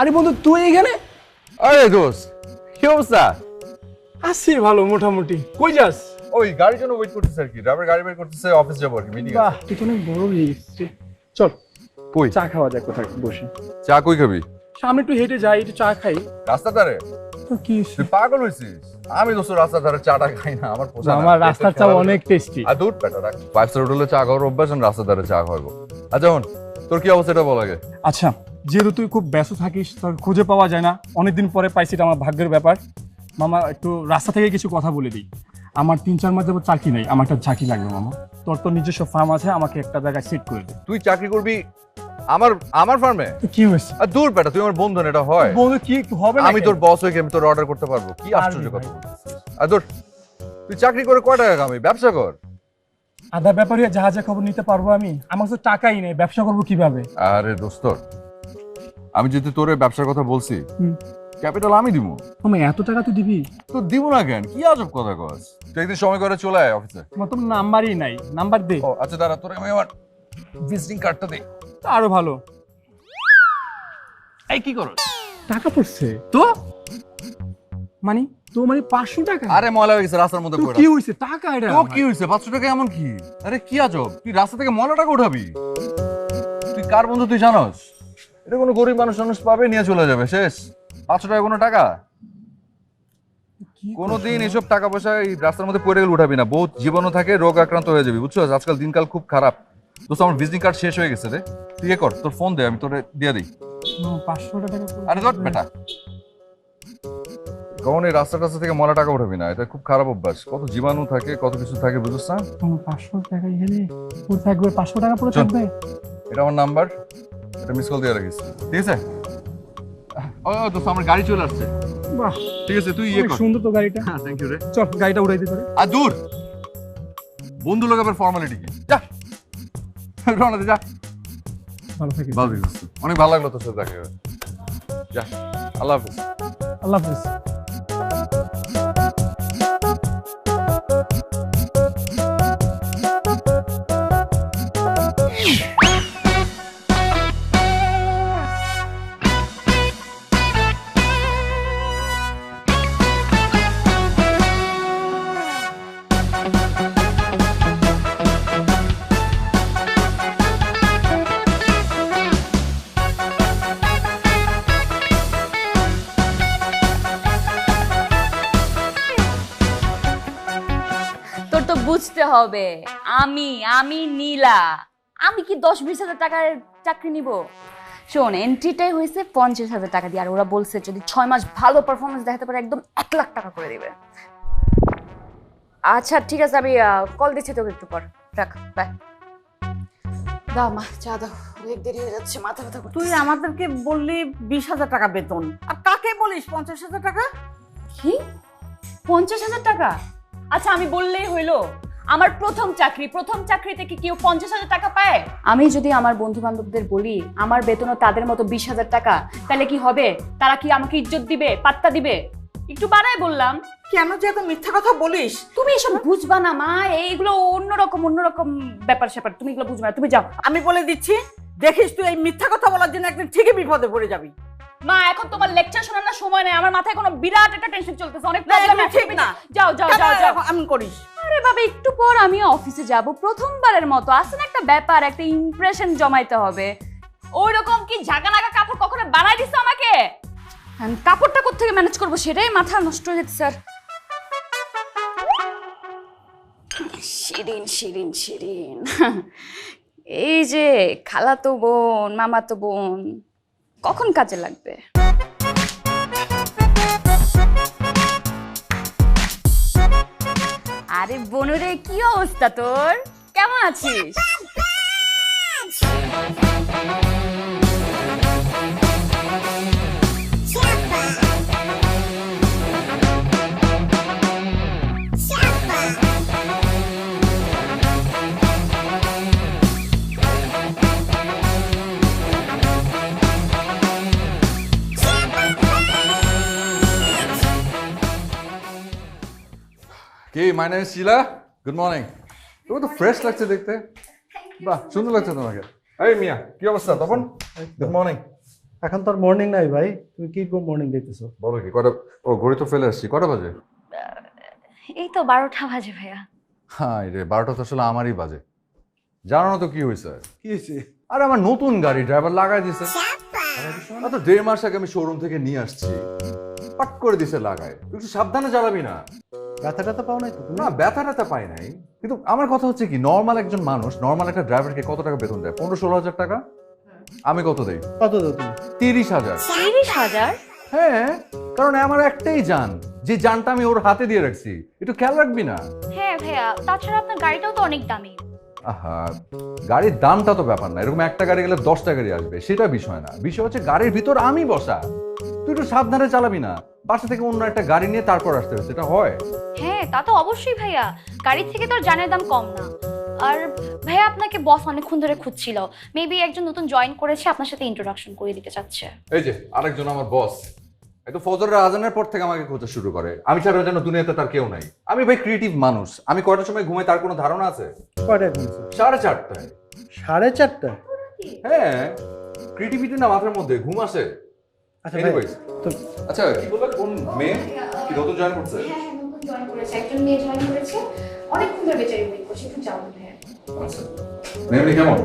আরে বন্ধু তুই এখানে? আরে দোস্ত কি অবস্থা? আছি ভালো মোটামুটি। কই যাস? ওই গাড়ির জন্য ওয়েট করতেছে আর কি, ড্রাইভার গাড়ি বের করতেছে, অফিস যাবো আর কি, মিটিং বাহ আছে। তুই তো অনেক বড় হয়ে গেছিস। চল কই চা খাওয়া যাক কোথায় বসে। চা কই খাবি? সামনে একটু হেঁটে যাই, একটু চা খাই। রাস্তার ধারে? তো কি তুই পাগল হয়েছিস? আমি দোস্ত রাস্তার ধারে চাটা খাই না, আমার পোষা না। আমার রাস্তার চা অনেক টেস্টি। আর দুধ পেটা রাখ, 5 স্টার হোটেলে চা খাওয়ার অভ্যাস, আমি রাস্তার ধারে চা খাওয়াবো। আচ্ছা হন, তোর কি অবস্থা এটা বল আগে। আচ্ছা যেহেতু তুই খুব ব্যস্ত থাকিস, তোর খুঁজে পাওয়া যায় না, অনেকদিন পরে পাইছি, এটা আমার ভাগ্যের ব্যাপার। মামা একটু রাস্তা থেকে কিছু কথা বলে দিই। আমার 3-4 মাস যাবত চাকরি নাই, আমার একটা চাকরি লাগবে মামা। তোর তো নিজস্ব ফার্ম আছে, আমাকে একটা জায়গায় সেট করে দে। তুই চাকরি করবি আমার ফার্মে? কি হয়েছে? আর দূর পেটা, তুই আমার বন্ধু না, এটা হয়? বন্ধু কি হবে না? আমি তোর বস হয়ে কি আমি তোর অর্ডার করতে পারবো? কি আশ্চর্য কথা বলছিস। আর দূর, তুই চাকরি করে কয় টাকা কামাই? ব্যবসা কর। আধা ব্যাপারে জাহাজে খবর নিতে পারবো আমি? আমার তো টাকাই নেই, ব্যবসা করবো কিভাবে? আরে দোস্ত, আমি যদি তোরে ব্যবসার কথা বলছি, ক্যাপিটাল আমি দিব। মামা এত টাকা তুই দিবি? তো দিব না কেন? কি আজব কথা কস। তুই একদিন সময় করে চলে আয় অফিসে। আমার তো নাম্বারই নাই, নাম্বার দে। ও আচ্ছা দাঁড়া, তোরে আমি আমার ভিজিটিং কার্ডটা দে। তা আরো ভালো। এই কি করছ? টাকা পড়ছে তো মানে তো মানে 500 টাকা? আরে ময়লা হয়ে গেছে রাস্তার মধ্যে তো পড়ে। কি হইছে? টাকা এটা তো কি হইছে? 500 টাকা এমন কি? আরে কি আজব, তুই রাস্তা থেকে ময়লা টাকা উঠাবি? তুই কার বন্ধু তুই জানোস? এটা কোনো গরিব মানুষ পাবে, নিয়ে চলে যাবে, শেষ। 500 টাকা কোনো টাকা? কোনোদিন এসব টাকা পয়সা এই রাস্তার মধ্যে পড়ে গেলে উঠাবি না, বহুত জীবাণু থাকে, রোগ আক্রান্ত হয়ে যাবি, বুঝছো? আজকাল দিনকাল খুব খারাপ। দোস্ত আমার ভিজিটিং কার্ড শেষ হয়ে গেছে রে, তুই এ কর, তোর ফোন দে, আমি তোরে দিয়ে দিই। 500 টাকা? আরে ধর বেটা, কখন এই রাস্তা থেকে ময়লা টাকা উঠাবি না, এটা খুব খারাপ অভ্যাস। কত জীবাণু থাকে, কত কিছু থাকে, বুঝছ না? 500 টাকা এখানে পুরো থাকবে? 500 টাকা পুরো থাকবে? এটা আমার নাম্বার, এটা মিস কল দিয়ে রাখিস, ঠিক আছে? ও দোস্ত আমার গাড়ি চলে আসছে। বাহ ঠিক আছে, তুই ইয়ে অনেক কর। সুন্দর তো গাড়িটা। হ্যাঁ থ্যাংক ইউ রে। চল গাড়িটা উড়াই দে তোরে। আর দূর, বন্ধু লোক আবার ফর্মালিটি কি? যা রওনা দে, যা। ভালো থাকিস। ভালো থাকিস। অনেক ভালো লাগলো তোর সাথে দেখা হয়ে। যা, আল্লাহ হাফেজ। আল্লাহ হাফেজ। তোর তো বুঝতে হবে, আমি আমি নীলা, আমি কি 10-20 হাজার টাকার চাকরি নিব? শোন, এন্ট্রিটাই হয়েছে 50,000 টাকা দিয়ে, আর ওরা বলছে যদি 6 মাস ভালো পারফরমেন্স দেখাতে পারে একদম 1 লাখ টাকা করে দিবে। আচ্ছা ঠিক আছে, আমি কল দিচ্ছি তোকে একটু পর। রাখ, বাই। দাও মা, চা দাও, অনেক দেরি হয়ে যাচ্ছে, মাথা ব্যথা করছে। তুই আমাদেরকে বললি 20,000 টাকা বেতন, আর কাকে বলিস 50,000 টাকা? কি 50,000 টাকা? আচ্ছা আমি বললেই হইলো? আমার প্রথম চাকরিতে কি কেউ 50,000 টাকা পায়? আমি যদি আমার বন্ধু বান্ধবদের বলি আমার বেতনও তাদের মতো 20,000 টাকা, তাহলে কি হবে? তারা কি আমাকে ইজ্জত দিবে, পাত্তা দিবে? একটু বাড়াই বললাম। কেন যে এত মিথ্যা কথা বলিস? তুমি এসব বুঝবা না মা, এইগুলো অন্যরকম ব্যাপার স্যাপার, তুমি এগুলো বুঝবা না, তুমি যাও। আমি বলে দিচ্ছি, দেখিস তুই এই মিথ্যা কথা বলার জন্য একদিন ঠিকই বিপদে পড়ে যাবি। মা এখন তোমার লেকচার শোনার সময় নেই, আমার মাথায় কোনো বিরাট একটা টেনশন চলতেছে, অনেক না, প্রবলেম এগুলো আছে। ঠিক না। যাও যাও কেন যাও যাও। এরকম এমন করিস? আরে বাবা, একটু পর আমি অফিসে যাব, প্রথমবারের মতো আছে না একটা ব্যাপার, একটা ইমপ্রেশন জমাইতে হবে। ওই রকম কি জাগানাগা কাপড় কখনো বানাই দিছে আমাকে? আমি কাপড়টা কোত্থেকে ম্যানেজ করবো সেটাই মাথা নষ্ট হয়ে যেতে স্যার। শিরিন শিরিন শিরিন, এই যে খালাতো বোন, মামাতো বোন, কখন কাজে লাগবে? আরে বনুরে, কি অবস্থা তোর? কেমন আছিস? কি, my name is Shila, good morning. তুমি তো ফ্রেশ লাগছে দেখতে, বাহ সুন্দর লাগছে তোমাকে। এই মিয়া, কি অবস্থা তপন? Good morning. এখন তো আর মর্নিং নাই ভাই, তুমি কি মর্নিং দেখতেছো? বলো কি কটা? ও ঘড়ি তো ফেলে আসছি, কটা বাজে? এই তো 12টা বাজে ভাইয়া। হ্যাঁ রে, 12টা তো আসলে আমারই বাজে। জানো না তো কি হয়েছে? কি হয়েছে? আরে আমার নতুন গাড়ি ড্রাইভার লাগাই দিছে। তো 1.5 মাস আগে আমি শোরুম থেকে নিয়ে আসছি, পাট করে দিছে লাগায়। তুই একটু সাবধানে চালাবি না। ব্যথা ট্যাথা পাও নাই তো তুমি? না, ব্যথা ট্যাথা পাই নাই, কিন্তু আমার কথা হচ্ছে কি, নর্মাল একজন মানুষ, নর্মাল একটা ড্রাইভারকে কত টাকা বেতন দেয়? 15-16 হাজার টাকা। আমি কত দেই? কত দাও তুমি? 30,000। 30,000? হ্যাঁ, কারণ আমার একটাই যান, যে যানটা আমি ওর হাতে দিয়ে রাখছি। একটু খেয়াল রাখবি না? হ্যাঁ ভাইয়া, তাছাড়া আপনার গাড়িটাও তো অনেক দামি। আহা, গাড়ির দামটা তো ব্যাপার না, এরকম একটা গাড়ি গেলে 10টা গাড়ি আসবে, সেটা বিষয় না। বিষয় হচ্ছে গাড়ির ভিতর আমি বসা। তুই একটু সাবধানে চালাবি না, পাশে থেকে অন্য একটা গাড়ি নিয়ে তারপর আসতে হবে, সেটা হয়? হ্যাঁ তা তো অবশ্যই ভাইয়া, গাড়ির থেকে তো আর জানের দাম কম না। আর ভাইয়া আপনাকে বস অনেকক্ষণ ধরে খুঁজছিল, মেবি একজন নতুন জয়েন করেছে, আপনার সাথে ইন্ট্রোডাকশন করে দিতে চাচ্ছে। এই যে আরেকজন আমার বস, একটু ফজরের আজানের পর থেকে আমাকে খোঁজা শুরু করে। আমি ছাড়া যেন দুনিয়াতে তার কেউ নাই। আমি ভাই ক্রিয়েটিভ মানুষ, আমি কয়টার সময় ঘুমাই তার কোনো ধারণা আছে? কয়টায় ঘুমছো? 4:30টায়। 4:30? হ্যাঁ, ক্রিয়েটিভিটি না মাথার মধ্যে, ঘুম আসে। আচ্ছা ভাই, Anyways, তো আচ্ছা কি বললে, কোন মেয়ে কি নতুন জয়েন করছে? হ্যাঁ নতুন জয়েন করেছে, একজন মেয়ে জয়েন করেছে, অনেকক্ষণ ধরে বেচারি ওয়েট করছে, একটু যাবো ভাইয়া। আচ্ছা, মেয়ে কেমন?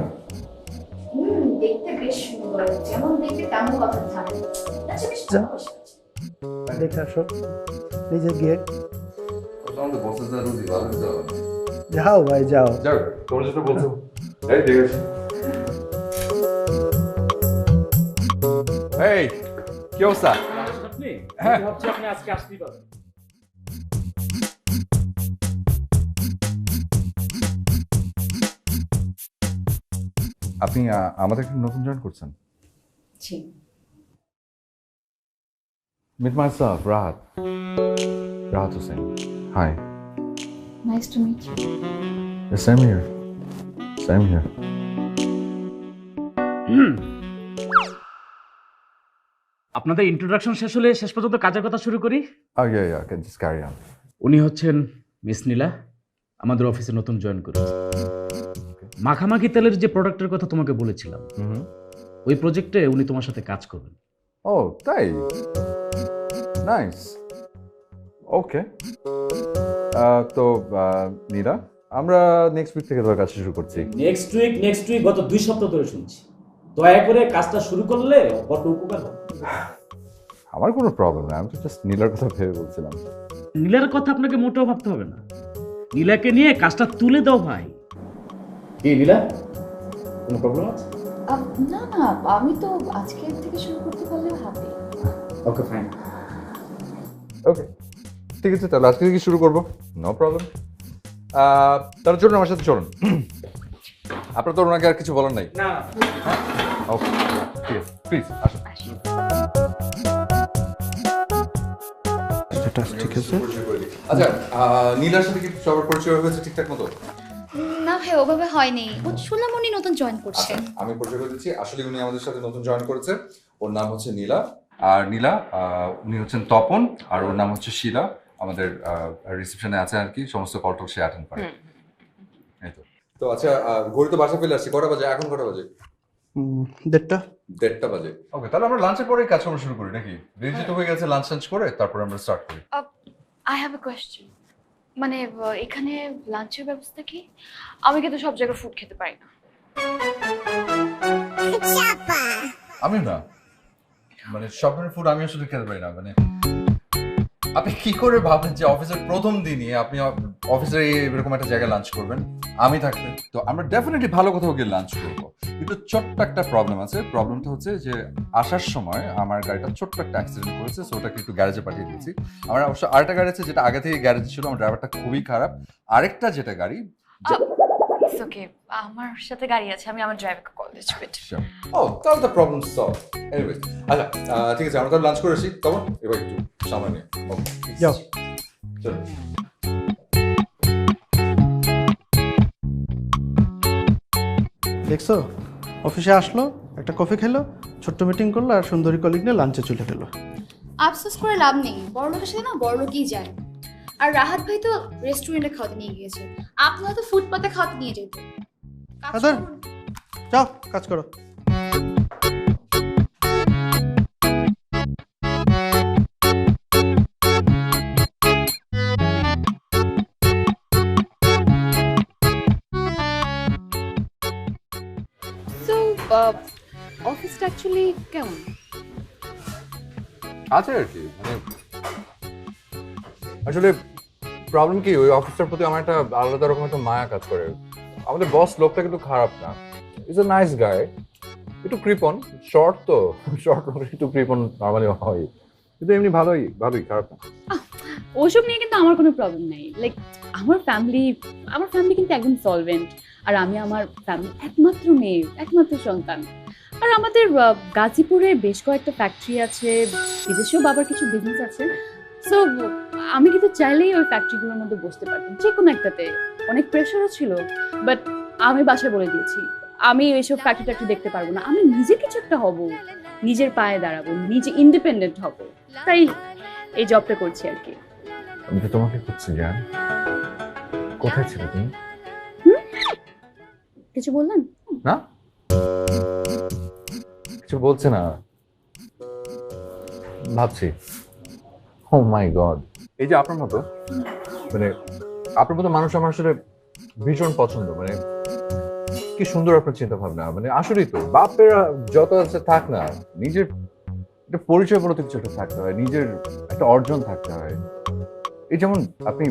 দেখতে বেশ সুন্দর, যেমন দেখতে তেমন কথা থাকে। আচ্ছা বেশ ভালোবাসা। দেখে আসো নিজে গিয়ে। আমাদের বসের যা রুজি, ভালো তো। যাও ভাই যাও। যাও, তোমরা যেটা বলছো। এই ঠিক আছে। এই কি অবস্থা? আপনি হ্যাঁ। ভাবছি আপনি আজকে আসতেই পারবেন। আপনি আমাদের নতুন জয়েন করছেন? জি। Meet myself, Rahat. Rahat Hussain. Hi. Nice to meet you. Yeah, same here. Same here. আপনাদের ইন্ট্রোডাকশন শেষ হলে শেষ পর্যন্ত কাজের কথা শুরু করি। Oh yeah, can just carry on. উনি হচ্ছেন মিস নীলা, আমাদের অফিসে নতুন জয়েন করেছে। মাখামাখি তেলের যে প্রোডাক্টের কথা তোমাকে বলেছিলাম, ওই প্রজেক্টে উনি তোমার সাথে কাজ করবেন। Oh, তাই? Nice. Okay. তো নীলা, আমরা নেক্সট উইক থেকে তোর কাজ শুরু করছি। নেক্সট উইক গত 2 সপ্তাহ ধরে শুনছি। দয়া করে কাজটা শুরু করলে বড় উপকার হবে। আমার কোনো প্রবলেম নেই, আমি তো জাস্ট নীলার কথা ভেবে বলছিলাম। নীলার কথা আপনাকে মোটেও ভাবতে হবে না, নীলাকে নিয়ে কাজটা তুলে দাও ভাই। কি নীলা, কোনো প্রবলেম আছে? না না, আমি তো আজকের থেকে শুরু করতে পারলে হবে। Okay fine. ওকে, ঠিক আছে, তাহলে আজকে থেকে শুরু করবো, নো প্রবলেম। তার জন্য আমার সাথে চলুন। আপনার তো ওনাকে আর কিছু বলার নাই? না। ওকে, ঠিক আছে, প্লিজ আসুন। ঠিক আছে। আচ্ছা, নীলার সাথে কি সবার পরিচয় হয়েছে ঠিকঠাক মতো? না ভাই ওভাবে হয়নি, শুনলাম উনি নতুন জয়েন করছে। আচ্ছা, আমি পরিচয় করে দিচ্ছি। আসলে উনি আমাদের সাথে নতুন জয়েন করেছে। ওর নাম হচ্ছে নীলা। আর নীলা, উনি হচ্ছেন তপন, আর ওর নাম হচ্ছে শিলা। আমাদের রিসেপশনে আছে আর কি, সমস্ত কল টল সে অ্যাটেন্ড করে। এই তো। তো আচ্ছা, ঘড়ি তো বাসা ফেলে আসছি, কটা বাজে এখন? কটা বাজে? 1:30 বাজে। ওকে, তাহলে আমরা লাঞ্চের পরেই কাজ করা শুরু করি নাকি? রেডি তো হয়ে গেছে, লাঞ্চ করে তারপরে আমরা স্টার্ট করি। আই হ্যাভ এ কোয়েশ্চেন, মানে এখানে লাঞ্চের ব্যবস্থা কি? আমি কিন্তু সব জায়গায় ফুড খেতে পারি না। আমি না, মানে সব ধরনের ফুড আমি আসলে খেতে পারি না। মানে আপনি কি করে ভাবেন যে অফিসের প্রথম দিনই আপনি অফিসে এরকম একটা জায়গায় লাঞ্চ করবেন আমি থাকতে? তো আমরা ডেফিনেটলি ভালো কোথাও গিয়ে লাঞ্চ করবো, কিন্তু ছোট্ট একটা প্রবলেম আছে। প্রবলেমটা হচ্ছে যে আসার সময় আমার গাড়িটা ছোট্ট একটা অ্যাক্সিডেন্ট করেছে, সো ওটাকে একটু গ্যারেজে পাঠিয়ে দিয়েছি। আমার অবশ্য আরেকটা গাড়ি আছে যেটা আগে থেকে গ্যারেজে ছিল, আমার ড্রাইভারটা খুবই খারাপ। আরেকটা যেটা গাড়ি, ইটস ওকে, আমার সাথে গাড়ি আছে, আমি আমার ড্রাইভারকে কল দিচ্ছি। ও তাহলে তো প্রবলেম সলভ। এনিওয়ে, আচ্ছা ঠিক আছে, আমরা তো লাঞ্চ করেছি, তখন এবার একটু সামনে নিয়ে যাও। চলো। দেখছো, অফিসে আসলো, একটা কফি খেলো, ছোট্ট মিটিং করলো, আর সুন্দরী কলিগ নিয়ে লাঞ্চে চলে গেলো। আফসোস করে লাভ নেই, বড় লোকের সাথে না বড় লোকই যায়। আর রাহাত ভাই তো রেস্টুরেন্টে খাওয়াতে নিয়ে গিয়েছে, আপনারা তো ফুটপাতে খাওয়াতে নিয়ে যেত। আদর, যাও কাজ করো। অফিসটা অ্যাকচুয়ালি কেমন? আছে আর কি, মানে আসলে প্রবলেম কি, ওই অফিসটার প্রতি আমার একটা আলাদা রকম একটা মায়া কাজ করে। আমাদের বস লোকটা কিন্তু খারাপ না, ইজ এ নাইস গাই, একটু কৃপন, শর্ট তো শর্ট একটু কৃপন নর্মালি হয়, কিন্তু এমনি ভালোই ভালোই, খারাপ না। ওসব নিয়ে কিন্তু আমার কোনো প্রবলেম নাই। লাইক আমার ফ্যামিলি কিন্তু একদম সলভেন্ট, আর আমি আমার ফ্যামিলি একমাত্র মেয়ে, একমাত্র সন্তান। আর আমাদের গাজীপুরে বেশ কয়েকটা ফ্যাক্টরি আছে, বিদেশেও বাবার কিছু বিজনেস আছে। সো আমি কিন্তু চাইলেই ওই ফ্যাক্টরিগুলোর মধ্যে বসতে পারতাম, যে কোনো একটাতে। অনেক প্রেশারও ছিল, বাট আমি বাসায় বলে দিয়েছি আমি এইসব ফ্যাক্টরি দেখতে পারবো না, আমি নিজে কিছু একটা হব, নিজের পায়ে দাঁড়াবো, নিজে ইন্ডিপেন্ডেন্ট হব। তাই এই জবটা করছি আর কি। আমি তো তোমাকে খুঁজছি জান, কোথায় ছিল তুমি? কিছু বললেন না, কিছু বলছে না, ভাবছি ও মাই গড, এই যে আপনার মতো, মানে আপনার মতো মানুষ আমার আসলে ভীষণ পছন্দ। মানে কি সুন্দর আপনার চিন্তা ভাবনা, মানে আসলেই তো বাপের যত আছে থাক না, নিজের একটা পরিচয় বলতে কিছু একটা থাকতে হয়, নিজের একটা অর্জন থাকতে হয়। এই যেমন আপনি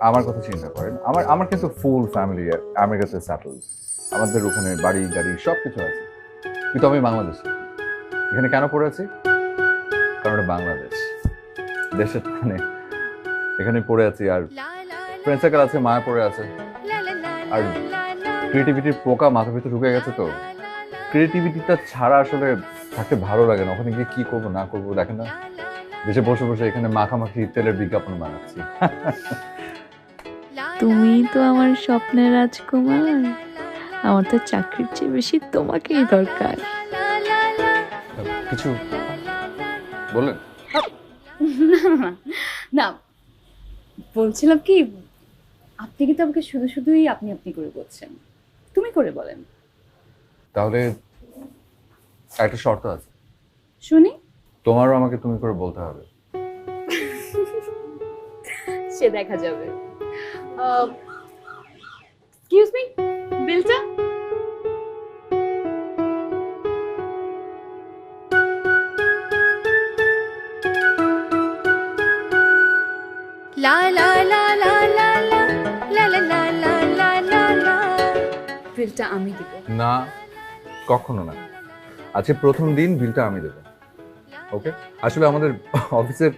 আমার কথা চিন্তা করেন, আমার কিন্তু ফুল ফ্যামিলি আমেরিকাতে সেটেল, আমাদের ওখানে বাড়ি গাড়ি সব কিছু আছে, কিন্তু আমি বাংলাদেশে। এখানে কেন পড়ে আছি? কারণ এটা বাংলাদেশ, দেশের মানে এখানে পড়ে আছি, আর ফ্রেন্ড সার্কেল আছে, মায়া পড়ে আছে, আর ক্রিয়েটিভিটির পোকা মাথার ভিতরে ঢুকে গেছে। তো ক্রিয়েটিভিটিটা ছাড়া আসলে থাকতে ভালো লাগে না। ওখানে গিয়ে কি করবো না করবো দেখেন না, দেশে বসে বসে এখানে মাখামাখি তেলের বিজ্ঞাপন বানাচ্ছি। তুমি তো আমার স্বপ্নের রাজকুমার, আমার তো চাকরির চেয়ে বেশি তোমাকেই দরকার। কিছু বললেন? না, বলছিলাম কি, আপনি কিন্তু আমাকে শুধু শুধুই আপনি আপনি করে বলছেন, তুমি করে বলেন। তাহলে একটা শর্ত আছে, শুনি। তোমারও আমাকে তুমি করে বলতে হবে। সে দেখা যাবে। এক্সকিউজ মি, বিলটা? লা লা লা লা লা লা লা লা লা লা লা লা লা। বিলটা আমি দিব। না, কখনো না, আজকে প্রথম দিন বিলটা আমি দেবো। ওকে? আসলে আমাদের অফিসের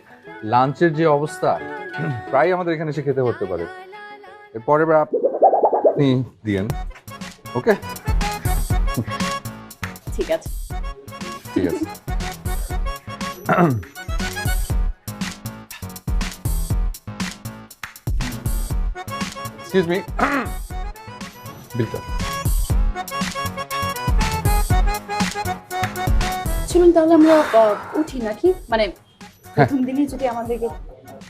লাঞ্চের যে অবস্থা, প্রায় আমাদের এখানে এসে খেতে হতে পারে। এর পরের বার আপনি দিয়েন। ওকে? ঠিক আছে। ঠিক আছে। এক্সকিউজ মি, বিলটা। চলুন তাহলে আমরা উঠি নাকি, মানে প্রথম দিনই যদি আমাদেরকে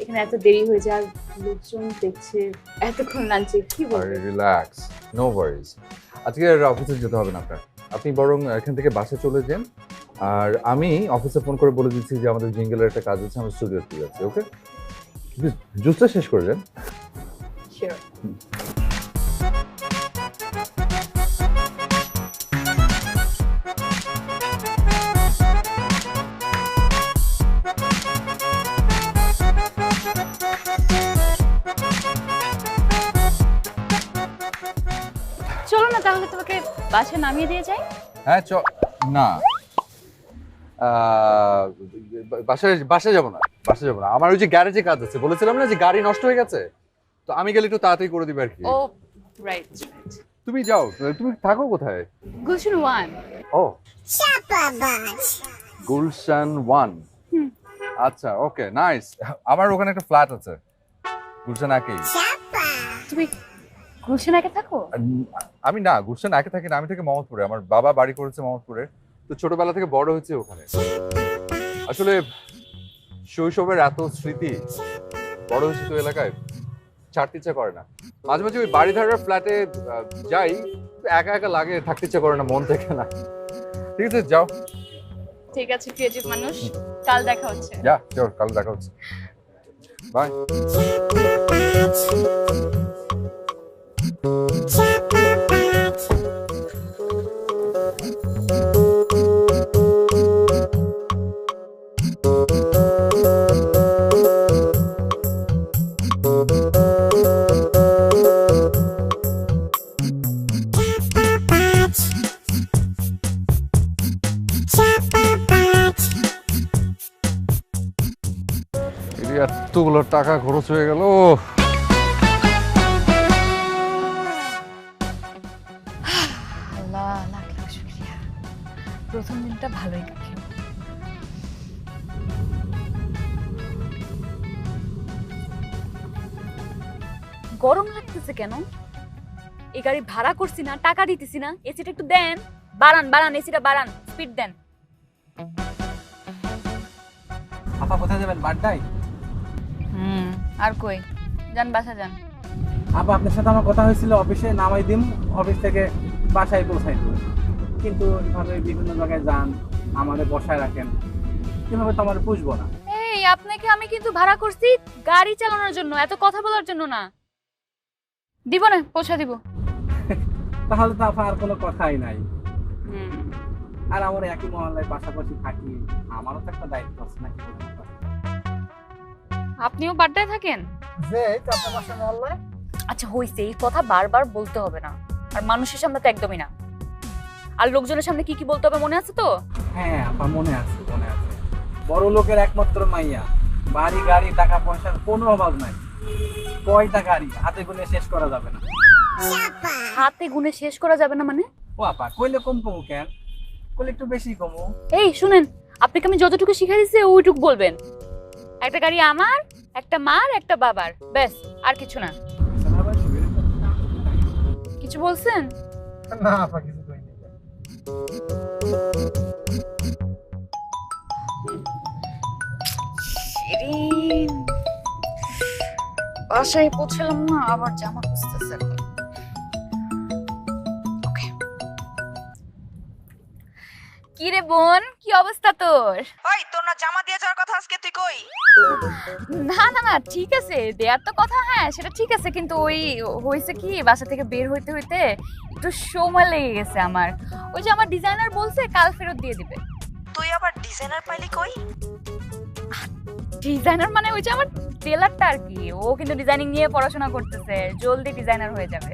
এখানে এত দেরি হয়ে যায়, আর লোকজন দেখছে এতক্ষণ লাঞ্চে, কি বলবো? Relax, no worries. আজকে আর অফিসে যেতে হবে না আপনার, আপনি বরং এখান থেকে বাসে চলে যান, আর আমি অফিসে ফোন করে বলে দিচ্ছি যে আমাদের জিঙ্গেলের একটা কাজ আছে, আমরা স্টুডিওতে যাচ্ছি। ওকে? জুসটা শেষ করে যান। শিওর। চলো না তাহলে তোমাকে বাসে নামিয়ে দিয়ে যাই। হ্যাঁ না, বাসায় বাসায় যাবো না, বাসায় যাবো না, আমার ওই যে গ্যারেজে কাজ আছে, বলেছিলাম না যে গাড়ি নষ্ট হয়ে গেছে, তো আমি গেলে একটু তাড়াতাড়ি করে দিবে আর কি। ও রাইট, তুমি যাও, তুমি থাকো কোথায়? গুলশান 1। ও গুলশান 1, আচ্ছা, ওকে, নাইস। আমার ওখানে একটা ফ্ল্যাট আছে গুলশান একেই। তুমি গুলশান একে থাকো? আমি না গুলশান একে থাকি না, আমি থাকি মোহাম্মদপুরে, আমার বাবা বাড়ি করেছে মোহাম্মদপুরে, তো ছোটবেলা থেকে বড় হয়েছে ওখানে। আসলে শৈশবের এত স্মৃতি, বড় হয়েছে তো এলাকায়, ছাড়তে ইচ্ছা করে না। মাঝে মাঝে ওই বাড়িধারার ফ্ল্যাটে যাই, একা একা লাগে, থাকতে ইচ্ছা করে না, মন থেকে না। ঠিক আছে, যাও। ঠিক আছে, ক্রিয়েটিভ মানুষ, কাল দেখা হচ্ছে। যা, চল, কাল দেখা হচ্ছে, বাই। এতগুলো টাকা খরচ হয়ে গেল। আল্লাহ লাখ লাখ শুকরিয়া, প্রথম দিনটা ভালোই কাটলো। গরম লাগতেছে কেন? এই গাড়ি ভাড়া করছি না, টাকা দিতেছি না, এসিটা একটু দেন, বাড়ান বাড়ান, এসিটা বাড়ান, স্পিড দেন। আপা কোথায় যাবেন? বাড্ডায়? আর কই যান, বাসা যান। আপা আপনার সাথে আমার কথা হয়েছিল অফিসে নামাই দিম, অফিস থেকে বাসায় পৌঁছাই দিব, কিন্তু এভাবে বিভিন্ন জায়গায় যান, আমাদের বসায় রাখেন, এভাবে তো আমার পুষবো না। এই আপনাকে আমি কিন্তু ভাড়া করছি গাড়ি চালানোর জন্য, এত কথা বলার জন্য না। দিব না, পৌঁছা দিব। তাহলে তো আপা আর কোনো কথাই নাই। আর আমরা একই মহল্লায় পাশাপাশি থাকি, আমারও তো একটা দায়িত্ব আছে নাকি? আপনিও বাড্ডায় থাকেন? যে আপনার বাসা মহল্লায়? আচ্ছা হইছে, এই কথা বারবার বলতে হবে না, আর মানুষের সামনে তো একদমই না। আর লোকজনের সামনে কি কি বলতে হবে মনে আছে তো? হ্যাঁ আপা মনে আছে, মনে আছে। বড় লোকের একমাত্র মাইয়া, বাড়ি গাড়ি টাকা পয়সার কোনো অভাব নাই। কয়টা গাড়ি হাতে গুনে শেষ করা যাবে না। হাতে গুনে শেষ করা যাবে না মানে? ও আপা কইলে কম কমু কেন? কইলে একটু বেশি কমু। এই শুনেন, আপনাকে আমি যতটুকু শিখাই দিচ্ছি ওইটুকু বলবেন। একটা গাড়ি আমার, একটা মার, একটা বাবার, ব্যাস, আর কিছু না। কিছু বলছেন? না আপা কিছু কইনি। বাসায় পৌঁছলাম না, আবার জামা খুঁজতেছে। কি রে বোন, কি অবস্থা তোর? ওই তোর না জামা দিয়ে যাওয়ার কথা, আজকে তুই কই? না না না ঠিক আছে, দেয়ার তো কথা, হ্যাঁ সেটা ঠিক আছে, কিন্তু ওই হয়েছে কি, বাসা থেকে বের হইতে হইতে একটু সময় লেগে গেছে আমার। ওই যে আমার ডিজাইনার বলছে কাল ফেরত দিয়ে দিবে। তুই আবার ডিজাইনার পাইলি কই? ডিজাইনার মানে ওই যে আমার টেলারটা আর কি, ও কিন্তু ডিজাইনিং নিয়ে পড়াশোনা করতেছে, জলদি ডিজাইনার হয়ে যাবে।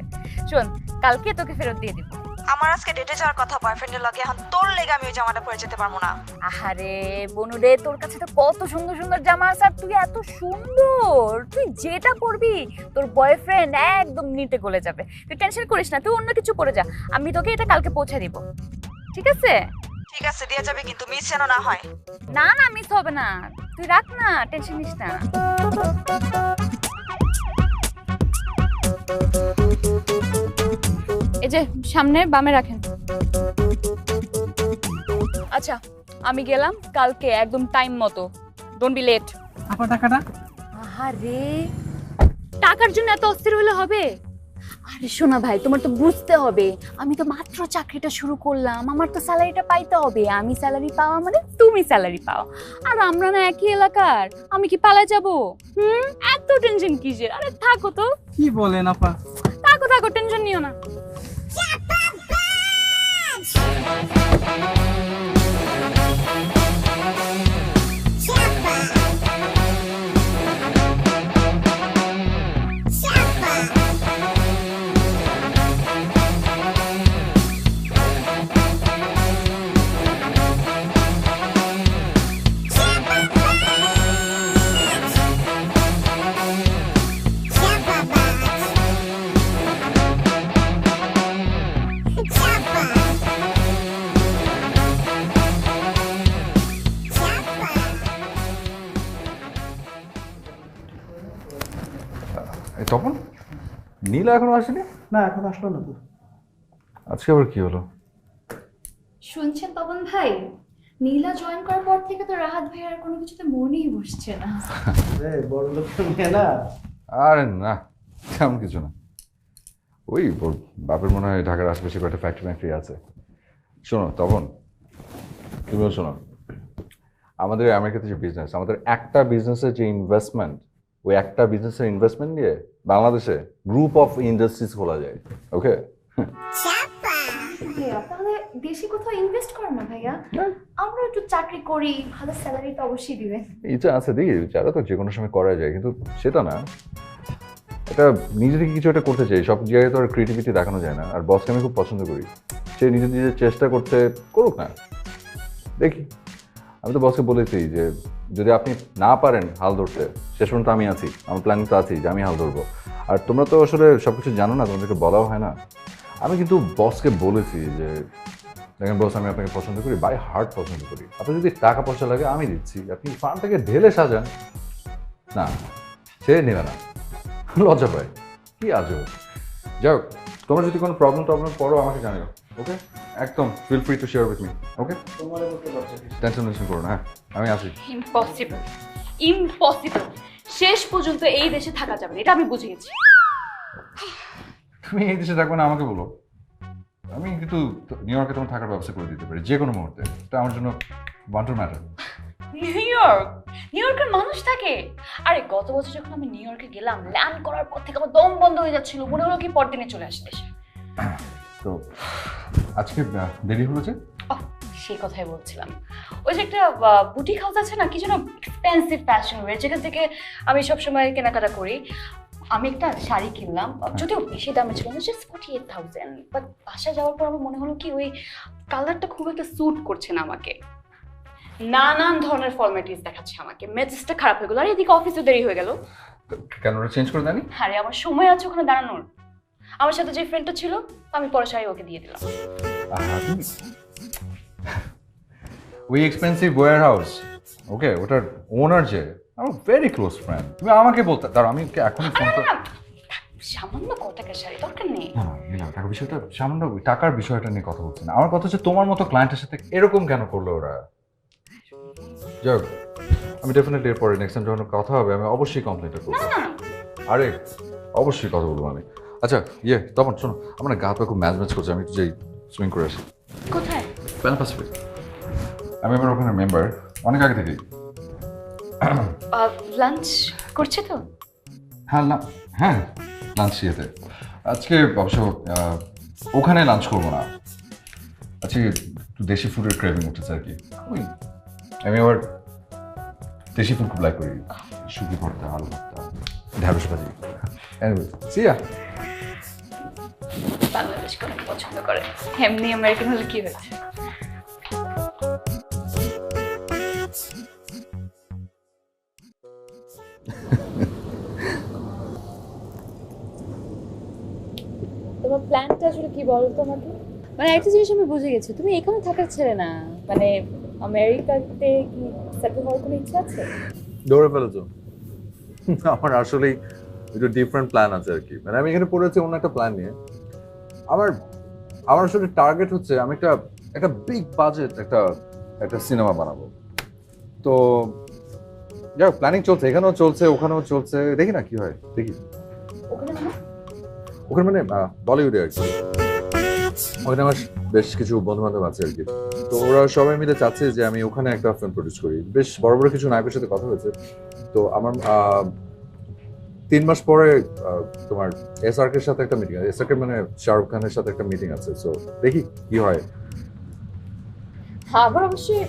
শোন, কালকে তোকে ফেরত দিয়ে দিব। আমার আজকে ডেটে যাওয়ার কথা বয়ফ্রেন্ডের লগে, এখন তোর লেগে আমি ওই জামাটা পরে যেতে পারবো না। আহারে বনুরে, তোর কাছে তো কত সুন্দর সুন্দর জামা আছে, আর তুই এত সুন্দর, তুই যেটা পরবি তোর বয়ফ্রেন্ড একদম নিতে গলে যাবে। তুই টেনশন করিস না, তুই অন্য কিছু পরে যা, আমি তোকে এটা কালকে পৌঁছে দিব, ঠিক আছে? ঠিক আছে দিয়ে যাবে, কিন্তু মিস যেন না হয়। না না মিস হবে না, তুই রাখ না, টেনশন নিস না। এই যে সামনে বামে রাখেন। আচ্ছা আমি গেলাম, কালকে একদম টাইম মতো, ডোন্ট বি লেট। আপা টাকাটা? আরে টাকার জন্য এত অস্থির হলে হবে? আরে শোনা ভাই, তোমার তো বুঝতে হবে, আমি তো মাত্র চাকরিটা শুরু করলাম, আমার তো স্যালারিটা পাইতে হবে। আমি স্যালারি পাওয়া মানে তুমি স্যালারি পাওয়া, আর আমরা না একই এলাকার, আমি কি পালা যাব? এত টেনশন কিসের? আরে থাকো তো। কি বলেন আপা? থাকো থাকো, টেনশন নিও না। তখন নীলা এখনো আসেনি? না এখন আসলো না তো। আজকে আবার কি হলো? শুনছেন তপন ভাই, নীলা জয়েন করার পর থেকে তো রাহাত ভাই আর কোনো কিছুতে মনেই বসছে না। বড় লোকের মেয়ে না। আরে না, তেমন কিছু না। ওই ওর বাপের মনে হয় ঢাকার আশেপাশে কয়েকটা ফ্যাক্টরি আছে। শোনো তখন, তুমিও শোনো, আমাদের আমেরিকাতে যে বিজনেস, আমাদের একটা বিজনেসের যে ইনভেস্টমেন্ট, ওই একটা বিজনেসের ইনভেস্টমেন্ট দিয়ে বাংলাদেশে গ্রুপ অফ ইন্ডাস্ট্রিজ খোলা যায়। ওকে, ভাইয়া তাহলে দেশে কোথাও ইনভেস্ট করেন না ভাইয়া, আমরা একটু চাকরি করি, ভালো স্যালারি তো অবশ্যই দিবেন। ইচ্ছা আছে, দেখি যারা তো যে কোনো সময় করা যায়, কিন্তু সেটা না, এটা নিজে থেকে কিছু একটা করতে চাই। সব জায়গায় তো আর ক্রিয়েটিভিটি দেখানো যায় না। আর বসকে আমি খুব পছন্দ করি, সে নিজে নিজে চেষ্টা করতে করুক না, দেখি। আমি তো বসকে বলেছি যে যদি আপনি না পারেন হাল ধরতে, শেষ পর্যন্ত আমি আছি, আমার প্ল্যানিং তো আছি যে আমি হাল ধরবো। আর তোমরা তো আসলে সব কিছু জানো না, তোমাদেরকে বলাও হয় না। আমি কিন্তু বসকে বলেছি যে দেখেন বস, আমি আপনাকে পছন্দ করি, বাই হার্ট পছন্দ করি। আপনার যদি টাকা পয়সা লাগে আমি দিচ্ছি, আপনি ফার্মটাকে ঢেলে সাজান। না, সে নেবে না, লজ্জা পায়। কি আজব। যাই হোক, তোমার যদি কোনো প্রবলেম পড়ো আমাকে জানিও, ওকে? একদম feel free to share with me, okay? Tension করো না, হ্যাঁ আমি আছি। Impossible, impossible. শেষ পর্যন্ত এই দেশে থাকা যাবে না, এটা আমি বুঝে গেছি। তুমি এই দেশে থাকবে না আমাকে বলো, আমি কিন্তু নিউ ইয়র্কে তোমার থাকার ব্যবস্থা করে দিতে পারি যে কোনো মুহূর্তে। এটা আমার জন্য wonder matter. New York, new ইয়র্কের মানুষ থাকে। আরে গত বছর যখন আমি নিউ ইয়র্কে গেলাম, ল্যান্ড করার পর থেকে আমার দম বন্ধ হয়ে যাচ্ছিল, মনে হলো কি পরদিনে চলে আসে দেশে। তো আজকে দেরি হলো যে? সেই কথাই বলছিলাম। ওই যে একটা বুটিক হাউস আছে না, কি যেন এক্সপেন্সিভ ফ্যাশন ওয়্যার, যেখান থেকে আমি সবসময় কেনাকাটা করি। আমি একটা শাড়ি কিনলাম, যদিও বেশি দামে ছিল না, জাস্ট 48,000। বাট বাসায় যাওয়ার পর আমার মনে হলো কি ওই কালারটা খুব একটা স্যুট করছে না আমাকে। নানান ধরনের ফর্মালিটিস দেখাচ্ছে আমাকে, মেজাজটা খারাপ হয়ে গেল। আর এদিকে অফিসে দেরি হয়ে গেল। কেন ওরা চেঞ্জ করে দেয়নি? আরে আমার সময় আছে ওখানে দাঁড়ানোর। আমার সাথে যে ফ্রেন্ডটা ছিল, আমি পরে শাড়ি ওকে দিয়ে দিলাম। ওই এক্সপেন্সিভ ওয়্যার হাউস, ওকে, ওটার ওনার যে আমার ভেরি ক্লোজ ফ্রেন্ড। তুমি আমাকে বলতে, তার আমি এখনই ফোন করে। সামান্য কত টাকার শাড়ি, দরকার নেই। না, টাকার বিষয়টা সামান্য, টাকার বিষয়টা নিয়ে কথা বলছি না। আমার কথা হচ্ছে তোমার মতো ক্লায়েন্টের সাথে এরকম কেন করলো ওরা? যাই হোক, আমি ডেফিনেটলি এরপরে নেক্সট টাইম যখন কথা হবে আমি অবশ্যই কমপ্লেনটা করবো। আরে অবশ্যই কথা বলবো আমি। আচ্ছা তখন শোনো, আমার না গা পা খুব ম্যাচ করছে, আমি একটু যাই সুইমিং করে আসি। কোথায়? Pan Pacific. আমি আমার ওখানে মেম্বার অনেক আগে থেকেই। লাঞ্চ করছে তো? হ্যাঁ লাঞ্চ ইয়েতে আজকে অবশ্য ওখানে লাঞ্চ করবো না, আজকে একটু দেশি ফুডের ক্রেভিং উঠেছে আর কি। আমি আবার দেশি ফুড খুব লাইক করি, শুকি ভর্তা, আলু ভর্তা, ঢ্যাঁড়স ভাজি। সিয়া বাংলাদেশ অনেক পছন্দ করে, এমনি আমেরিকান হলে কি হয়েছে? তোমার প্ল্যানটা আসলে কি বলো তো আমাকে? মানে একটা জিনিস আমি বুঝে গেছি, তুমি এখানে থাকার ছেড়ে না, মানে আমেরিকাতে কি সেটেল হওয়ার কোনো ইচ্ছা আছে? দৌড়ে ফেলেছো। আমার আসলেই একটু ডিফারেন্ট প্ল্যান আছে আর কি। মানে আমি এখানে পড়েছি অন্য একটা প্ল্যান নিয়ে। আমার আসলে টার্গেট হচ্ছে আমি একটা বিগ বাজেট একটা সিনেমা বানাবো। তো যাই হোক, প্ল্যানিং চলছে, এখানেও চলছে, ওখানেও চলছে, দেখি না কি হয়, দেখি। ওখানে মানে বলিউডে আর কি। ওখানে আমার বেশ কিছু বন্ধু বান্ধব আছে আর কি। তো ওরা সবাই মিলে চাচ্ছে যে আমি ওখানে একটা ফিল্ম প্রডিউস করি। বেশ বড় বড় কিছু নায়কের সাথে কথা হয়েছে। তো আমার 3 মাস পরে তোমার SRK এর সাথে একটা মিটিং আছে। SRK মানে শাহরুখ খানের সাথে একটা মিটিং আছে। সো দেখি কি হয়। আমার অবশ্যই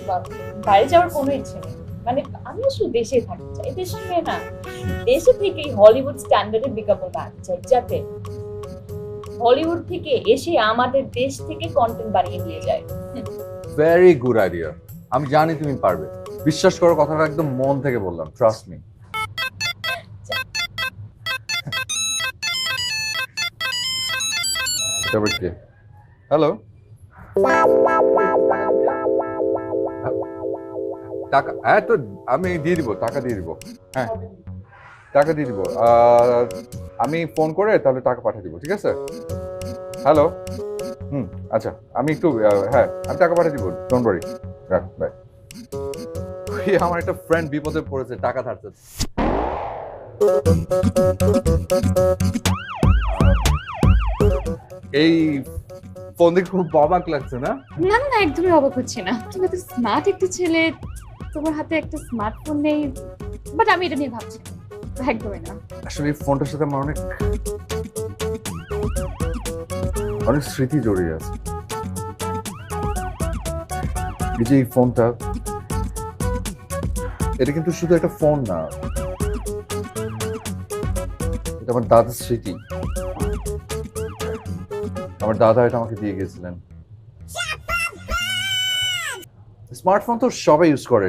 বাইরে যাওয়ার কোনো ইচ্ছে নেই, মানে আমি আসলে দেশেই থাকতে চাই। দেশের মেয়ে না, দেশে থেকেই হলিউড স্ট্যান্ডার্ডে বিজ্ঞাপন বানাতে চাই, যাতে হলিউড থেকে এসে আমাদের দেশ থেকে কন্টেন্ট বানিয়ে নিয়ে যায়। Very good idea. আমি জানি তুমি পারবে, বিশ্বাস করো, কথাটা একদম মন থেকে বললাম, ট্রাস্ট মি। হ্যালো, টাকা? হ্যাঁ, তো আমি দিয়ে দিব, টাকা দিয়ে দিব। হ্যাঁ, টাকা দিয়ে দিব। আমি ফোন করে তাহলে টাকা পাঠিয়ে দিব, ঠিক আছে? হ্যালো, আচ্ছা, আমি একটু হ্যাঁ, আমি টাকা পাঠিয়ে দিব, ডোন্ট ওয়ারি। রাখ, বাই। আমার একটা ফ্রেন্ড বিপদে পড়েছে, টাকা ধারছে। এই ফোন দেখে খুব অবাক লাগছে না? না না, একদমই অবাক হচ্ছে না। তুমি তো স্মার্ট একটা ছেলে, তোমার হাতে একটা স্মার্টফোন নেই, বাট আমি এটা নিয়ে ভাবছি না, একদমই না। আসলে এই ফোনটার সাথে আমার অনেক স্মৃতি জড়িয়ে আছে। এই যে এই ফোনটা, এটা কিন্তু শুধু একটা ফোন না, এটা আমার দাদার স্মৃতি। আমার দাদা এটা আমাকে দিয়ে গেছিলেন স্মার্টফোন তো সবাই ইউজ করে,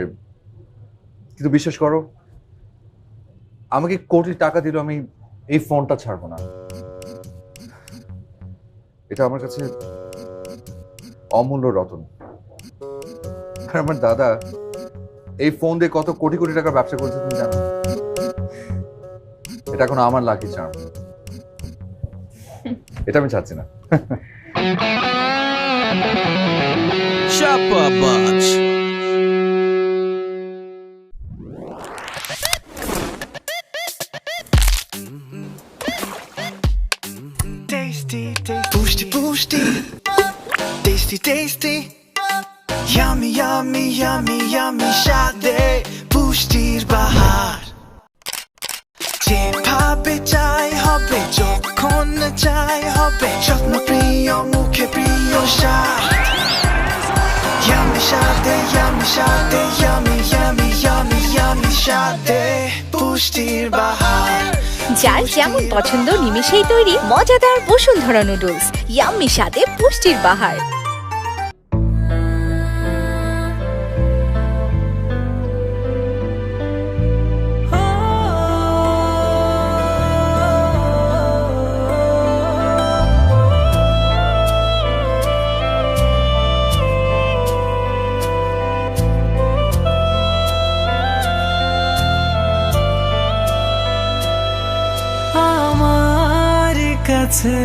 কিন্তু বিশ্বাস করো আমাকে কোটি টাকা দিলেও আমি এই ফোনটা ছাড়বো না। এটা আমার কাছে অমূল্য রতন। আর আমার দাদা এই ফোন দিয়ে কত কোটি কোটি টাকা ব্যবসা করেছে তুমি জানো? এটা এখন আমার লাকি চার্ম। এটা আমি চাচ্ছি না। Chopper Bunch. Tasty, tasty, boosty, boosty, tasty, tasty, yummy, yummy, yummy, yummy, shade, boostir bahar. যেভাবে চাই হবে, যখন চাই হবে, যত্ন প্রিয় মুখে প্রিয় স্বাদ। Yummy shade, yummy shade, yummy, yummy, yummy, yummy shade, পুষ্টির বাহার। যার যেমন পছন্দ নিমেষেই তৈরি মজাদার বসুন্ধরা নুডলস, ইয়াম্মি স্বাদে পুষ্টির বাহার। কাছে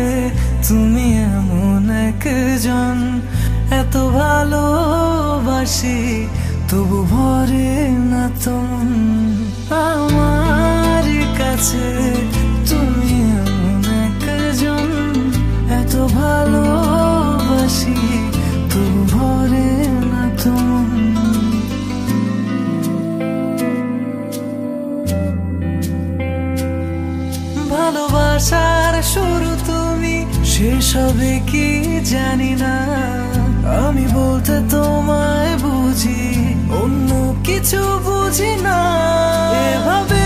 তুমি এমন একজন, এত ভালোবাসি তবু ভরে না তোমন। আমার কাছে তুমি এমন একজন, এত ভালোবাসি তবু ভরে না তোমন। ভালোবাসার শুরু তুমি, শেষ হবে কি জানি না। আমি বলতে তোমায় বুঝি, অন্য কিছু বুঝি না। এভাবে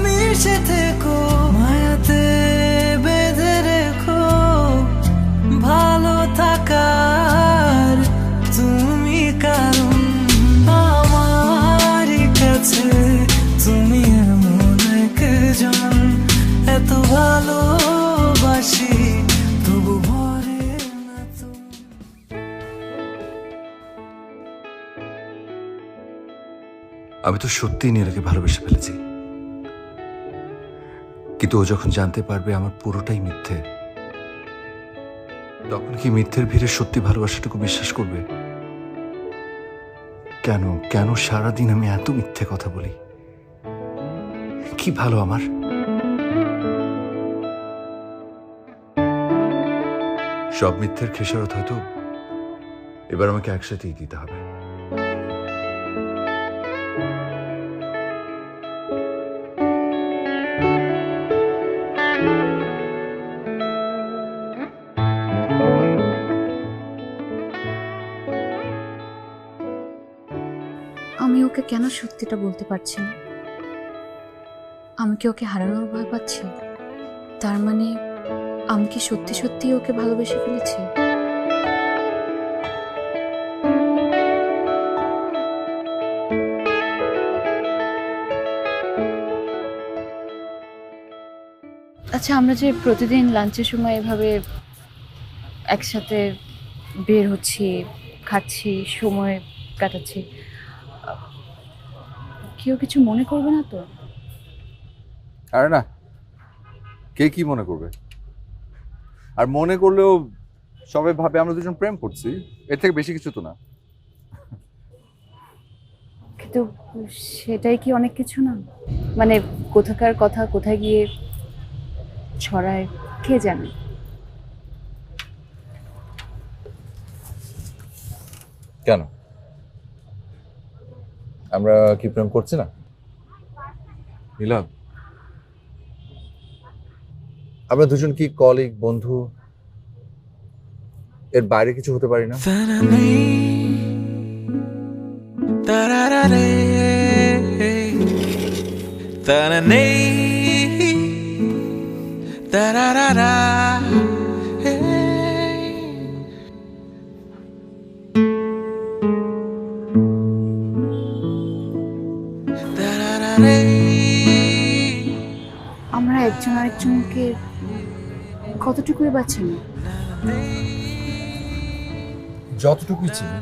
মিশে থেকো, মায়াতে বেঁধে রেখো, ভালো থাকার তুমি কারণ। আমার কাছে তুমি এমন একজন, এত ভালোবাসি তবু ভরে না তুমি। আমি তো সত্যিই নীলাকে ভালোবেসে ফেলেছি, কিন্তু ও যখন জানতে পারবে আমার পুরোটাই মিথ্যে, তখন কি মিথ্যের ভিড়ে সত্যি ভালোবাসাটুকু বিশ্বাস করবে? কেন কেন সারাদিন আমি এত মিথ্যে কথা বলি? কি ভালো আমার। সব মিথ্যের খেসারত হয়তো এবার আমাকে একসাথেই দিতে হবে। আমি ওকে কেন সত্যিটা বলতে পারছি না? আমি কি ওকে হারানোর ভয় পাচ্ছি? তার মানে আমি কি সত্যি সত্যি ওকে ভালোবেসে ফেলেছি? আচ্ছা, আমরা যে প্রতিদিন লাঞ্চের সময় এভাবে একসাথে বের হচ্ছি, খাচ্ছি, সময় কাটাচ্ছি, কেউ কিছু মনে করবে না তো? আরে না, কে কি মনে করবে? আর মনে করলেও সবাই ভাবে আমরা দুজন প্রেম করছি, এর থেকে বেশি কিছু তো না। কিন্তু সেটাই কি অনেক কিছু না? মানে কোথাকার কথা কোথায় গিয়ে ছড়ায় কে জানে? কেন আমরা কি প্রেম করছি না? নীলা, আমরা দুজন কি কলিগ, বন্ধু, এর বাইরে কিছু হতে পারি না? আমরা একজন আরেকজনকে কতটুকুই বা চিনি? যতটুকুই চিনি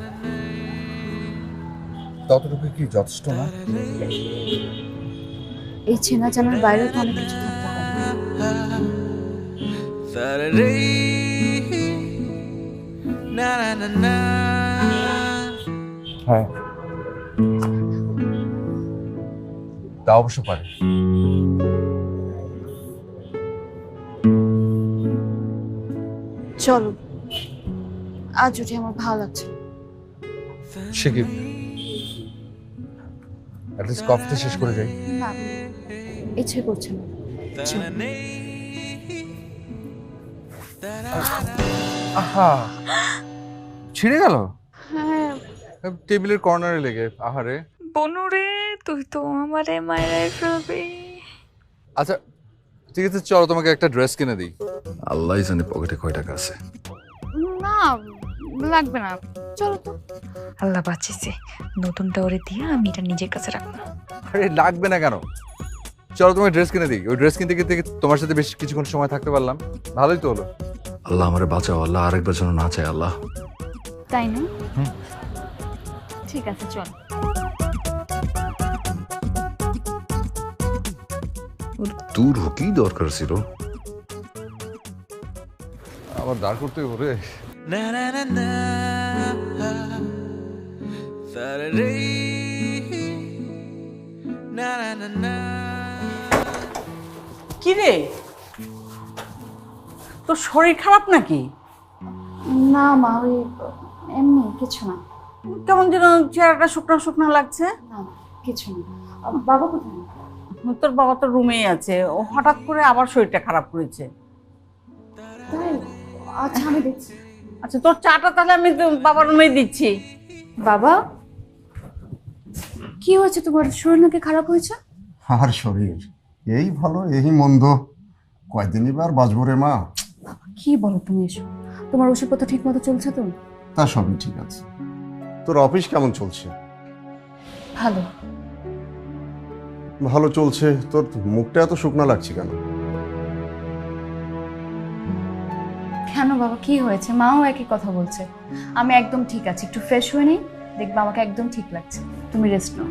ততটুকু কি যথেষ্ট না? এই চেনা জানার বাইরেও তো অনেক কিছু থাকতে পারে। হ্যাঁ, তা অবশ্য পারে। চলো আজ উঠে আমার ভালো লাগছে। সে কি অ্যাটলিস্ট কফিতে শেষ করে যাই? না, ইচ্ছে করছে না। চলো। আহা, ছিঁড়ে গেল হ্যাঁ টেবিলের কর্নারে লেগে। আহারে। বনুরে, তুই তো আমারে মায়ের ফেলবি। আচ্ছা ঠিক আছে, চলো তোমাকে একটা ড্রেস কিনে দিই। আল্লাহ জানে পকেটে কয় টাকা আছে। না লাগবে না, চলো তো। আল্লাহ বাঁচিয়েছে, নতুনটা ওরে দিয়ে আমি এটা নিজের কাছে রাখবো। আরে লাগবে না কেন, চলো তোমাকে ড্রেস কিনে দিই। ওই ড্রেস কিনতে কিনতে তোমার সাথে বেশ কিছুক্ষণ সময় থাকতে পারলাম, ভালোই তো হলো। আল্লাহ আমারে বাঁচাও, আল্লাহ আরেকবার যেন না চায় আল্লাহ। তাই না? ঠিক আছে চল। দূর কি দরকার ছিল আবার দাঁড় করতে হবে? কি রে, তোর শরীর খারাপ নাকি? না মা, ওই এমনি কিছু না। কেমন যেন চেহারাটা শুকনা শুকনা লাগছে। না কিছু না। বাবা কোথায়? তোর বাবা তো রুমেই আছে, ও হঠাৎ করে আবার শরীরটা খারাপ করেছে। তাই? আচ্ছা আমি দেখছি। আচ্ছা তোর চাটা তাহলে আমি বাবার রুমেই দিচ্ছি। বাবা কি হয়েছে তোমার? শরীর নাকি খারাপ হয়েছে? আর শরীর এই ভালো এই মন্দ, কয়দিনই বার বাঁচবো রে মা। কি বলো তুমি এসব? তোমার ওষুধপত্র ঠিক মতো চলছে তো? তা সবই ঠিক আছে। তোর অফিস কেমন চলছে? ভালো। ভালো চলছে। তোর মুখটা এত শুকনা লাগছে কেন? কেন বাবা কি হয়েছে? মাও একই কথা বলছে। আমি একদম ঠিক আছি, একটু ফ্রেশ হয়ে নেই, দেখবা আমাকে একদম ঠিক লাগছে। তুমি রেস্ট নাও।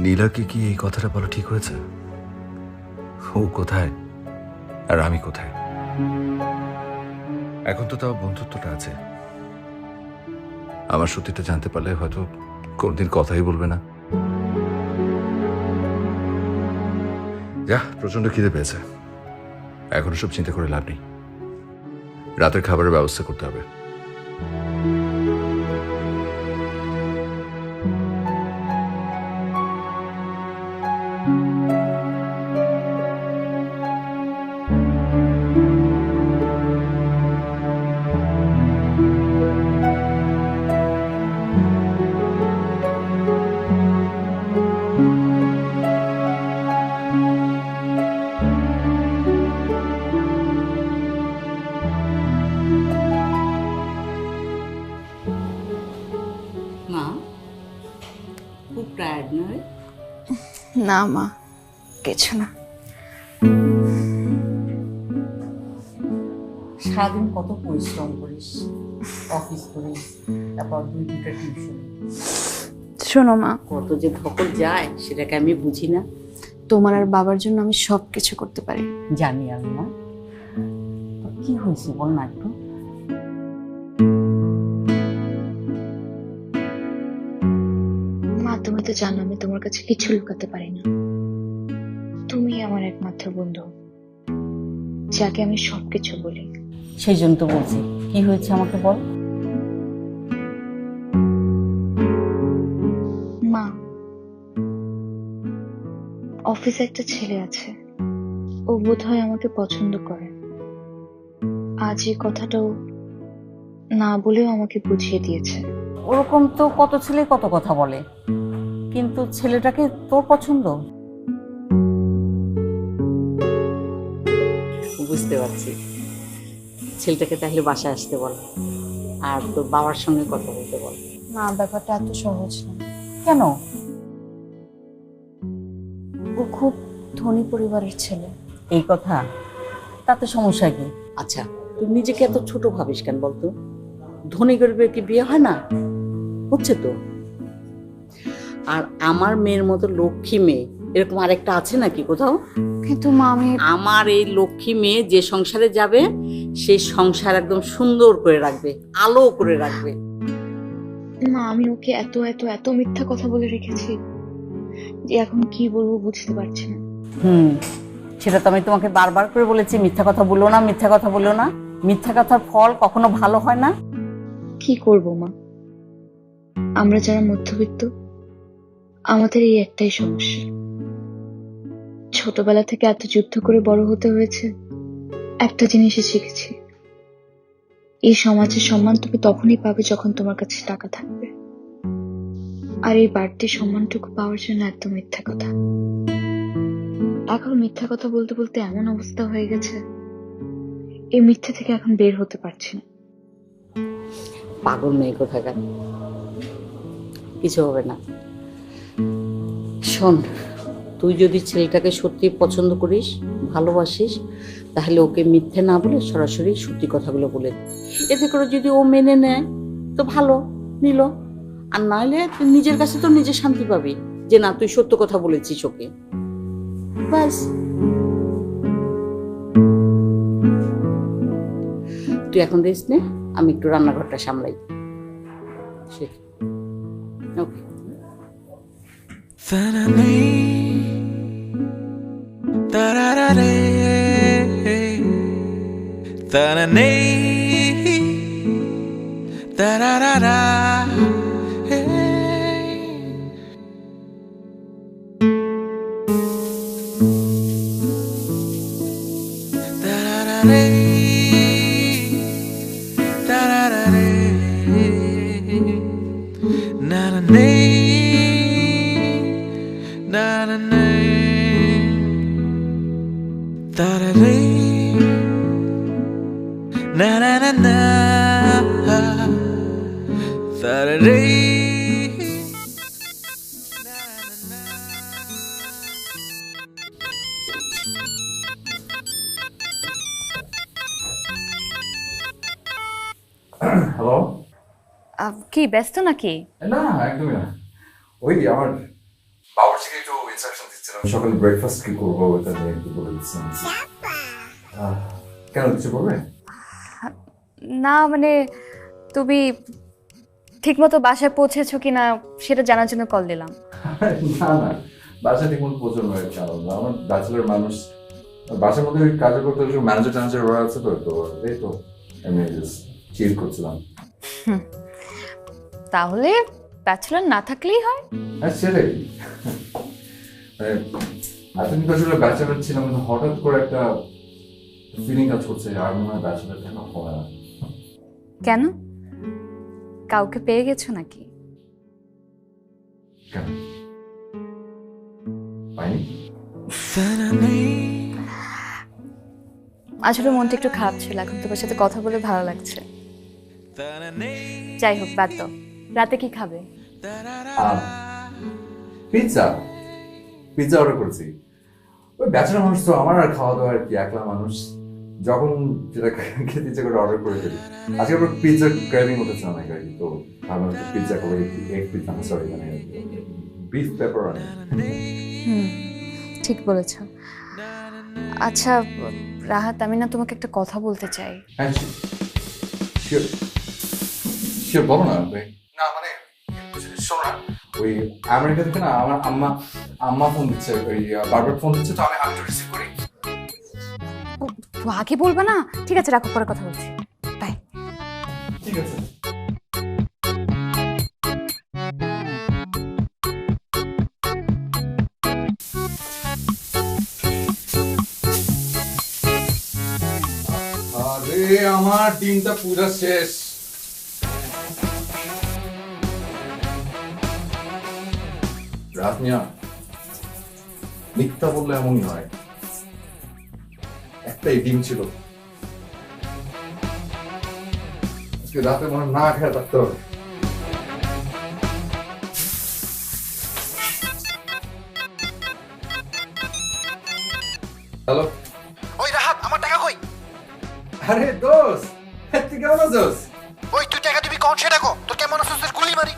নীলাকে কি এই কথাটা বলা ঠিক হয়েছে? ও কোথায় আর আমি কোথায়? এখন তো তাও বন্ধুত্বটা আছে। আমার সত্যিটা জানতে পারলে হয়তো কোনদিন কথাই বলবে না। যা, প্রচন্ড খিদে পেয়েছে। এখন সব চিন্তা করে লাভ নেই, রাতের খাবারের ব্যবস্থা করতে হবে। মা খুব টায়ার্ড নয়? না মা, কিছু না। সারাদিন কত পরিশ্রম করিস, অফিস করিস, তারপর 2-2টা টিউশন। শোনো মা, কত যে ধকল যায় সেটাকে আমি বুঝি না। তোমার আর বাবার জন্য আমি সব কিছু করতে পারি। জানি আমি মা। কি হয়েছে বল না একটু। মা তুমি তো জানো আমি তোমার কাছে কিছু লুকাতে পারি না। তুমি আমার একমাত্র বন্ধু, যাকে আমি সবকিছু বলি। সেই জন্য তো বলছি, কি হয়েছে আমাকে বল। মা অফিসে একটা ছেলে আছে, ও বোধহয় আমাকে পছন্দ করে। আজ এই কথাটাও না বলেও আমাকে বুঝিয়ে দিয়েছে। ওরকম তো কত ছেলে কত কথা বলে, কিন্তু ছেলেটাকে তোর পছন্দ? বুঝতে পারছি। ছেলেটাকে তাহলে বাসায় আসতে বল, আর তোর বাবার সঙ্গে কথা বলতে বল। না, ব্যাপারটা এত সহজ না। কেন? ও খুব ধনী পরিবারের ছেলে। এই কথা? তাতে সমস্যা কি? আচ্ছা, তুই নিজেকে এত ছোট ভাবিস কেন বলতো? ধনী গরিবের কি বিয়ে হয় না? হচ্ছে তো। আর আমার মেয়ের মতো লক্ষ্মী মেয়ে এরকম আরেকটা আছে নাকি কোথাও? কিন্তু মা, আমার এই লক্ষ্মী মেয়ে যে সংসারে যাবে, সেই সংসার একদম সুন্দর করে রাখবে, আলো করে রাখবে। মা, আমি ওকে এত এত এত মিথ্যা কথা বলে রেখেছি যে এখন কি বলবো বুঝতে পারছি না। সেটা তো আমি তোমাকে বারবার করে বলেছি, মিথ্যা কথা বলো না, মিথ্যা কথা বলো না। মিথ্যা কথার ফল কখনো ভালো হয় না। কি করব মা, আমরা যারা মধ্যবিত্ত, আমাদের এই একটাই সমস্যা। ছোটবেলা থেকে এত যুদ্ধ করে বড় হতে হয়েছে, একটা জিনিসই শিখেছি, এই সমাজের সম্মান তুমি তখনই পাবে যখন তোমার কাছে টাকা থাকবে। আর এই বাড়তি সম্মানটুকু পাওয়ার জন্য একদম মিথ্যা কথা। এখন মিথ্যা কথা বলতে বলতে এমন অবস্থা হয়ে গেছে, এই মিথ্যা থেকে এখন বের হতে পারছি না। পাগল মেয়ে কোথাকার, কিছু হবে না। শোন, তুই যদি ছেলেটাকে সত্যি পছন্দ করিস, ভালোবাসিস, তাহলে ওকে মিথ্যে না বলে সরাসরি সত্যি কথাগুলো বলে দে। এতে করে যদি ও মেনে নেয় তো ভালো, নিল। আর নাহলে তুই নিজের কাছে তো নিজে শান্তি পাবি যে না, তুই সত্য কথা বলেছিস ওকে। ব্যাস। তুই এখন দেখ নে, আমি একটু রান্নাঘরটা সামলাই। ওকে। হ্যালো। কি ব্যস্ত নাকি? না একদমই না, ওই আমার বাবুর্চিকে একটু ইনস্ট্রাকশন দিচ্ছিলাম সকালে ব্রেকফাস্ট কি করবো এটা নিয়ে একটু বলে দিচ্ছিলাম। কেন কিছু করবে? না মানে তুমি ঠিকমতো বাসায় পৌঁছেছো কিনা সেটা জানার জন্য কল দিলাম। না না, বাসা ঠিক মতো পৌঁছানো হয়েছে। আমার ব্যাচেলার মানুষ, বাসার মধ্যে কাজ করতে ম্যানেজার ট্যানেজার ওরা আছে তো, তো এই তো আমি চিল করছিলাম। তাহলে ব্যাচেলার না থাকলেই হয়। হ্যাঁ সেটাই, এতদিন আসলে ব্যাচেলার ছিলাম, কিন্তু হঠাৎ করে একটা ফিলিং কাজ করছে আর মনে হয় ব্যাচেলার কেন হয় না। কেন, কাউকে পেয়ে গেছো নাকি? কেন পাইনি? আসলে মনটা একটু খারাপ ছিল, এখন তোমার সাথে কথা বলে ভালো লাগছে। যাই হোক, বাদ দাও। রাতে কি খাবে? পিৎজা পিৎজা অর্ডার করেছি। ওই ব্যাচেলার মানুষ তো, আমার আর খাওয়া দাওয়া আর কি, একলা মানুষ, যখন যেটা খেতে ইচ্ছে করে অর্ডার করে ফেলি। আজকে আবার পিৎজা ক্রেভিং উঠেছে অনেক আর কি, তো ভাবলাম একটু পিৎজা করে, এগ পিৎজা, সরি মানে বিফ পেপারনি। ঠিক বলেছ। আচ্ছা রাহাত, আমি না তোমাকে একটা কথা বলতে চাই। হ্যাঁ শিওর শিওর, বলো না। না মানে শোনো না, ওই আমেরিকা থেকে না আমার আম্মা ফোন দিচ্ছে, ওই বারবার ফোন দিচ্ছে, তো আমি একটু রিসিভ করি। তো আগে বলবে না? ঠিক আছে, রাখো, পরে কথা বলছি। বাই। ঠিক আছে। আমার দিনটা পুরো শেষ। রাত মিয়া, মিথ্যা বললে এমনই হয়। একটাই ডিম ছিল, আজকে রাতে মনে হয় না খেয়ে থাকতে হবে। হ্যালো, ওই রাহাত, আমার টাকা কই? আরে দোস্ত, তুই কেমন আছিস? ওই তুই টাকা দিবি কোন সেটা কো, তোর কেমন আছিস তোর গুলি মারি।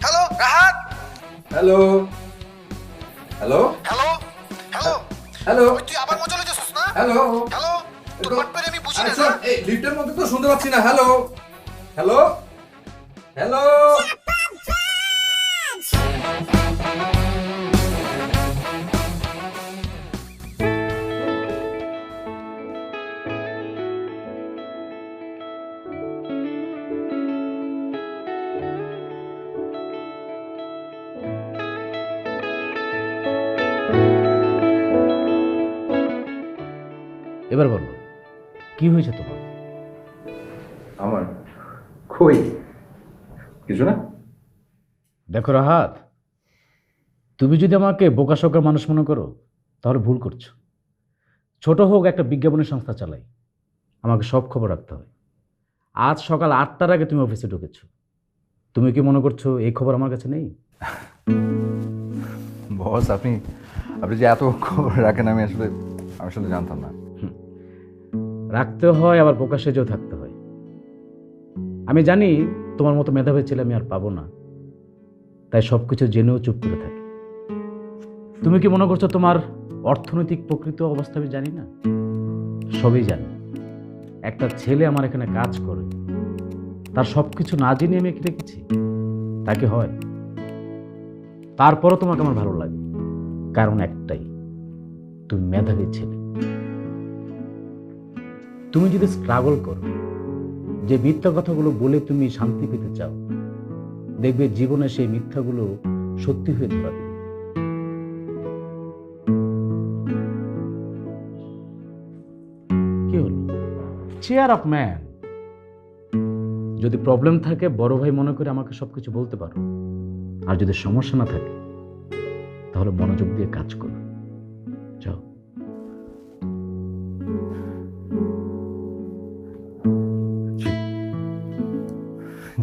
Hello Rahat. Hello hello hello hello hello, ওই তুই আবার মজা লইতেছিস না? হ্যালো হ্যালো, তোর বাটপারে আমি বুঝি না। আচ্ছা, এই লিফটের মধ্যে তো শুনতে পাচ্ছি না। Hello hello hello. এবার বলো, কি হয়েছে তোমার? আমার কই কিছু না। দেখো রাহাত, তুমি যদি আমাকে বোকাশোকা মানুষ মনে করো তাহলে ভুল করছো। ছোট হোক, একটা বিজ্ঞাপনী সংস্থা চালাই, আমাকে সব খবর রাখতে হয়। আজ সকাল 8টার আগে তুমি অফিসে ঢুকেছো। তুমি কি মনে করছো এই খবর আমার কাছে নেই? বস, আপনি যে এত খবর রাখেন, আমি আসলে জানতাম না। রাখতে হয়, আবার বোকা সেজেও থাকতে হয়। আমি জানি তোমার মতো মেধাবী ছেলে আমি আর পাবো না, তাই সবকিছু জেনেও চুপ করে থাকি। তুমি কি মনে করছো তোমার অর্থনৈতিক প্রকৃত অবস্থা আমি জানি না? সবই জানি। একটা ছেলে আমার এখানে কাজ করে, তার সবকিছু না জেনে আমি একে রেখেছি, তাকে হয়। তারপরও তোমাকে আমার ভালো লাগে, কারণ একটাই, তুমি মেধাবী ছেলে। তুমি যদি স্ট্রাগল করো, যে মিথ্যা কথাগুলো বলে তুমি শান্তি পেতে চাও, দেখবে জীবনে সেই মিথ্যাগুলো সত্যি হয়ে ধরা দেবে। কি হলো? Chair up man. যদি প্রবলেম থাকে বড় ভাই মনে করে আমাকে সবকিছু বলতে পারো, আর যদি সমস্যা না থাকে তাহলে মনোযোগ দিয়ে কাজ করো। যাও।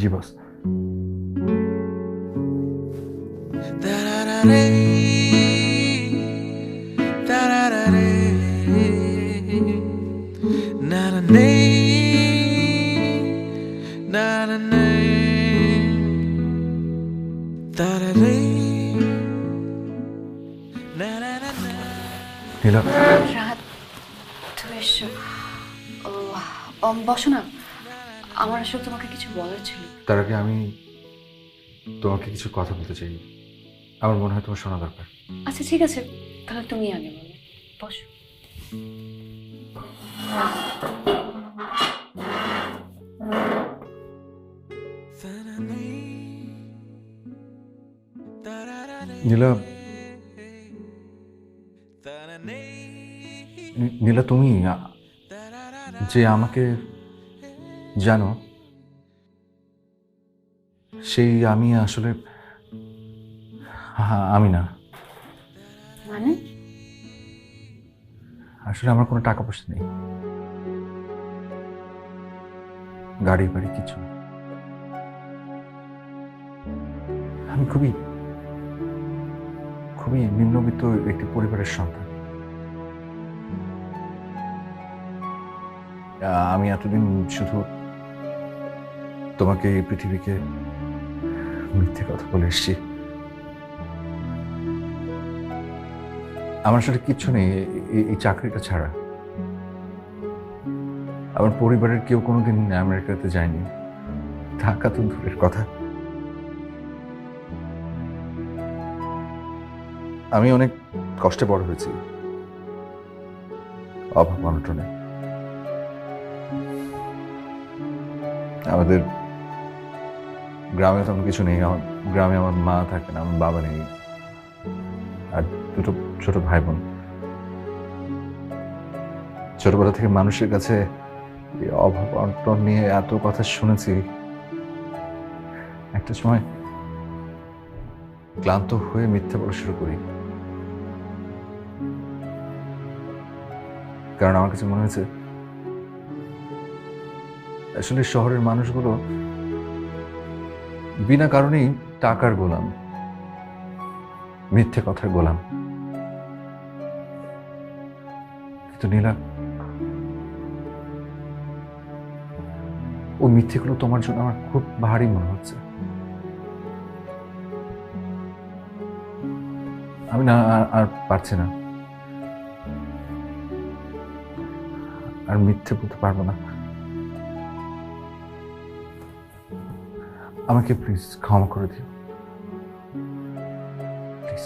জি বস। নীলা, রাত, তুমি এসো। বসো না, আমার আসলে তোমাকে কিছু বলার ছিল। তার আগে আমি তোমাকে কিছু কথা বলতে চাই। আমার মনে হয় তোমার শোনা দরকার। আচ্ছা ঠিক আছে, তাহলে তুমি আগে বলো। বসো। নীলা, তুমি যে আমাকে জানো, সেই আমি আসলে আমি না। মানে? আসলে আমার কোনো টাকা পয়সা নেই, গাড়ি বাড়ি কিছু না। আমি খুবই খুবই নিম্নবিত্ত একটি পরিবারের সন্তান। আমি এতদিন শুধু তোমাকে এই পৃথিবীকে মিথ্যে কথা বলে এসেছি। আমার সাথে কিচ্ছু নেই এই চাকরিটা ছাড়া। আমার পরিবারের কেউ কোনোদিন আমেরিকাতে যায়নি, ঢাকা তো দূরের কথা। আমি অনেক কষ্টে বড় হয়েছি, অভাব অনটনে। আমাদের গ্রামে তেমন কিছু নেই। আমার গ্রামে আমার মা থাকে না, আমার বাবা নেই, আর দুটো ছোট ভাই বোন। ছোটবেলা থেকে মানুষের কাছে এই অভাব অনটন নিয়ে এত কথা শুনেছি, একটা সময় ক্লান্ত হয়ে মিথ্যা বলা শুরু করি। কারণ আমার কাছে মনে হয়েছে আসলে শহরের মানুষগুলো বিনা কারণেই টাকার গোলাম, মিথ্যে কথার গোলাম। কিন্তু নীলা, ও মিথ্যেগুলো তোমার জন্য আমার খুব ভারী মনে হচ্ছে। আমি না আর পারছি না, আর মিথ্যে বলতে পারবো না। আমাকে প্লিজ ক্ষমা করে দিও, প্লিজ।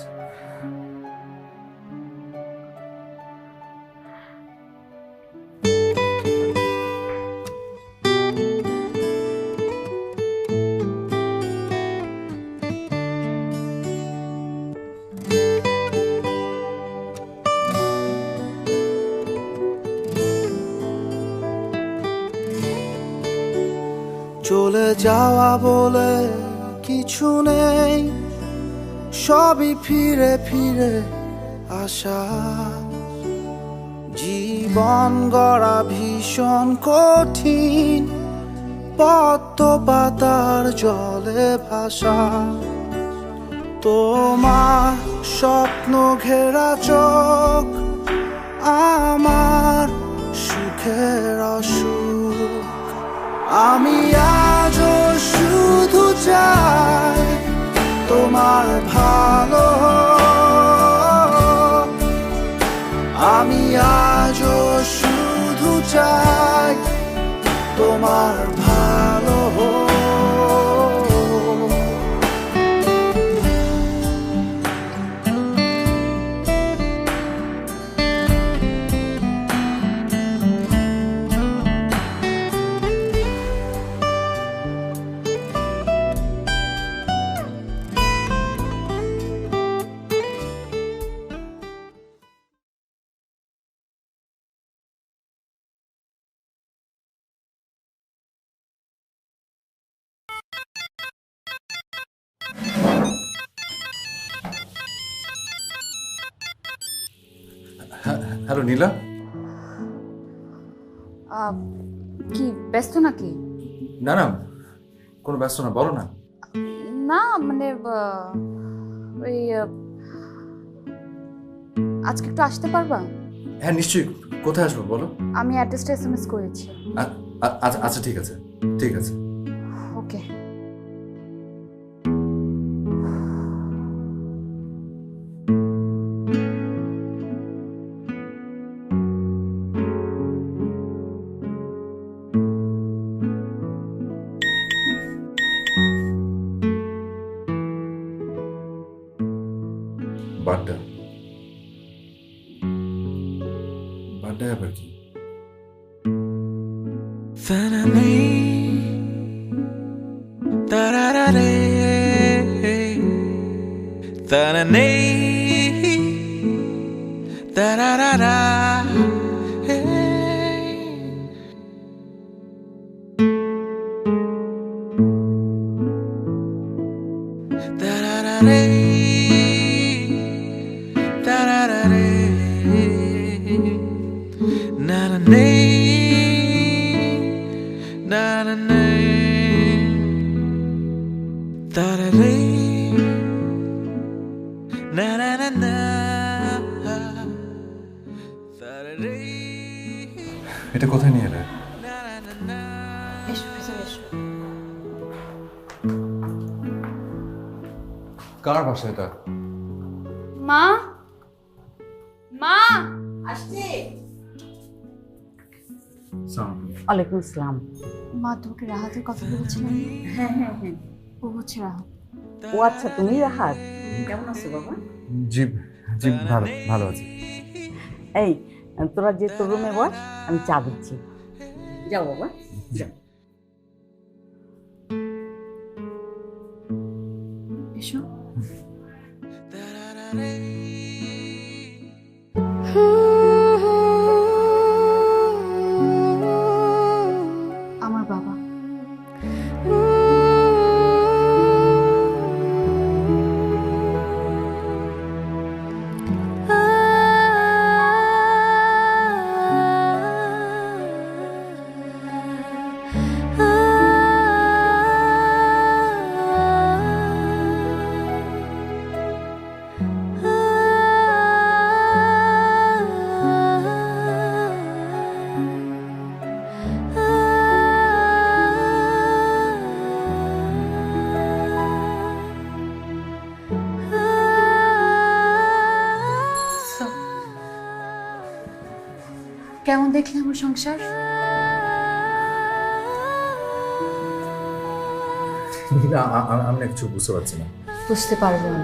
চলে যাওয়া বলে কিছু নেই, সবই ফিরে ফিরে আসা। জীবন গড়া ভীষণ কঠিন, পদ্ম পাতার জলে ভাসা। তোমার স্বপ্ন ঘেরা চোখ আমার সুখের অসুখ। আমি আজও শুধু চাই তোমার ভালো, আমি আজও শুধু চাই তোমার ভালো। হ্যালো নীলা, কি ব্যস্ত নাকি? না না, কোনো ব্যস্ত না, বলো না। না মানে ওই আজকে একটু আসতে পারবা? হ্যাঁ নিশ্চয়ই, কোথায় আসবো বলো? আমি অ্যাড্রেসটা এসএমএস করেছি। আচ্ছা ঠিক আছে, ঠিক আছে। ওকে। বাড্ডা, বাড্ডা আবার কি? এটা কোথায় নিয়ে এলে? এসো ভেতরে এসো। কার বাসা এটা? মা, মা আসছে। সালাম। ওয়ালাইকুম আসসালাম। মা তোমাকে রাহাতের কথা বলেছিলেন? হ্যাঁ হ্যাঁ হ্যাঁ, ও হচ্ছে রাহাত। ও আচ্ছা, তুমি রাহাত, কেমন আছো বাবা? জি জি, ভালো ভালো আছি। এই তোরা যে তোর রুমে বস, আমি চা দিচ্ছি। যাও বাবা, যাও। এসো। কেমন দেখলে আমার সংসার? আমি কিছু বুঝতে পারছি না। বুঝতে পারবো না।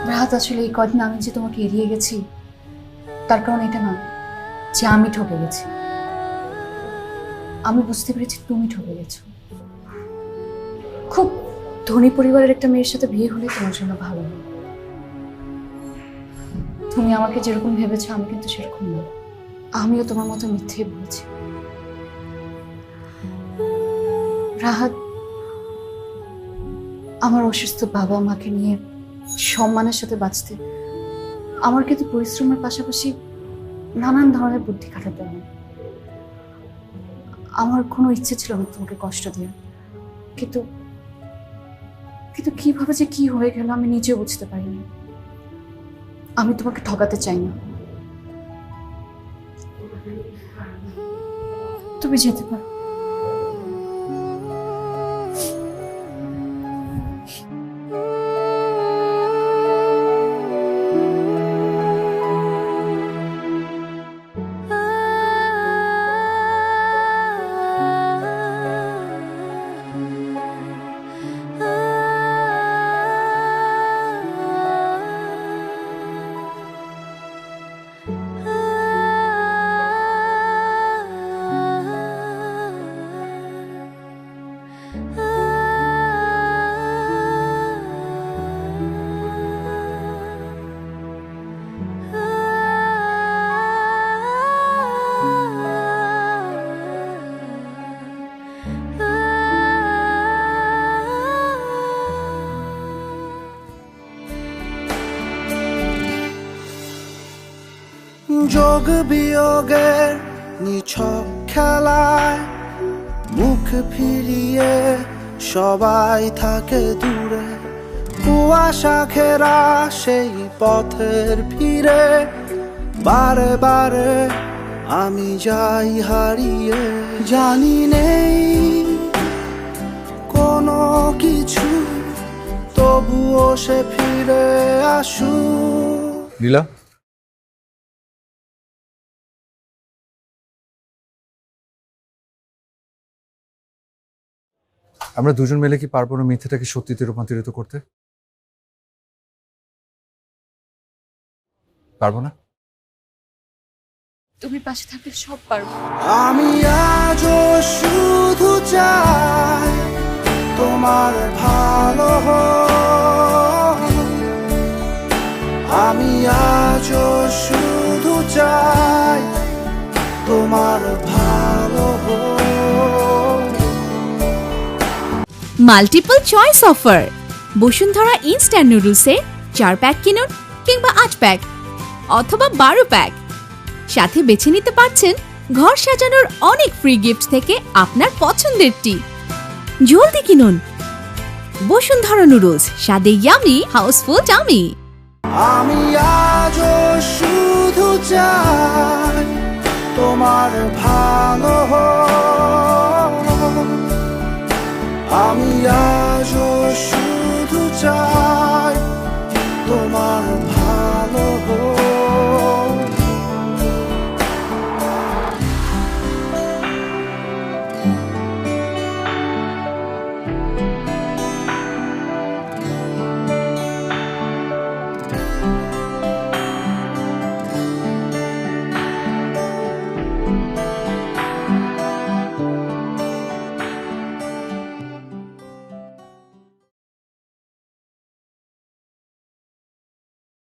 রাহাত, আসলে এই কদিন আমি যে তোমাকে এড়িয়ে গেছি তার কারণ এটা না যে আমি ঠকে গেছি, আমি বুঝতে পেরেছি তুমি ঠকে গেছো। খুব ধনী পরিবারের একটা মেয়ের সাথে বিয়ে হলে তোমার জন্য ভালো হবে। তুমি আমাকে যেরকম ভেবেছো আমি কিন্তু সেরকম না। আমিও তোমার মতো মিথ্যেই বলেছি। রাহাত, আমার অসুস্থ বাবা মাকে নিয়ে সম্মানের সাথে বাঁচতে আমার কিন্তু পরিশ্রমের পাশাপাশি নানান ধরনের বুদ্ধি খাটাতে হয়। আমার কোনো ইচ্ছে ছিল না তোমাকে কষ্ট দেওয়ার, কিন্তু কিন্তু কিভাবে যে কি হয়ে গেল আমি নিজেও বুঝতে পারিনি। আমি তোমাকে ঠকাতে চাই না, তুমি যেতে পারো। যোগ বিয়োগের নিছক খেলায় মুখ ফিরিয়ে সবাই থাকে দূরে, কুয়াশা ঘেরা সেই পথের ফিরে বারে বারে আমি যাই হারিয়ে। জানি নেই কোনো কিছু, তবুও সে ফিরে আসু। লীলা, আমরা দুজন মিলে কি পারবো না মিথ্যাটাকে সত্যিতে রূপান্তরিত করতে? পারবো না? তুমি পাশে থাকলে সব পারবো। আমি আজও শুধু চাই তোমার ভালো হোক। আমি আজও শুধু চাই তোমার ভালো হোক। Multiple choice offer Bashundhara instant নুডলসে 4 প্যাক কিনুন কিংবা 8 প্যাক অথবা 12 প্যাক। সাথে বেছে নিতে পারছেন ঘর সাজানোর অনেক ফ্রি গিফট থেকে আপনার পছন্দেরটি। জলদি কিনুন বসুন্ধরা নুডলস, স্বাদে ইয়ামি, হাউসফুল টামি। আমি আজও শুধু চাই তোমার ভালো হোক। আমি আজও শুধু চাই তোমার ভালো হোক।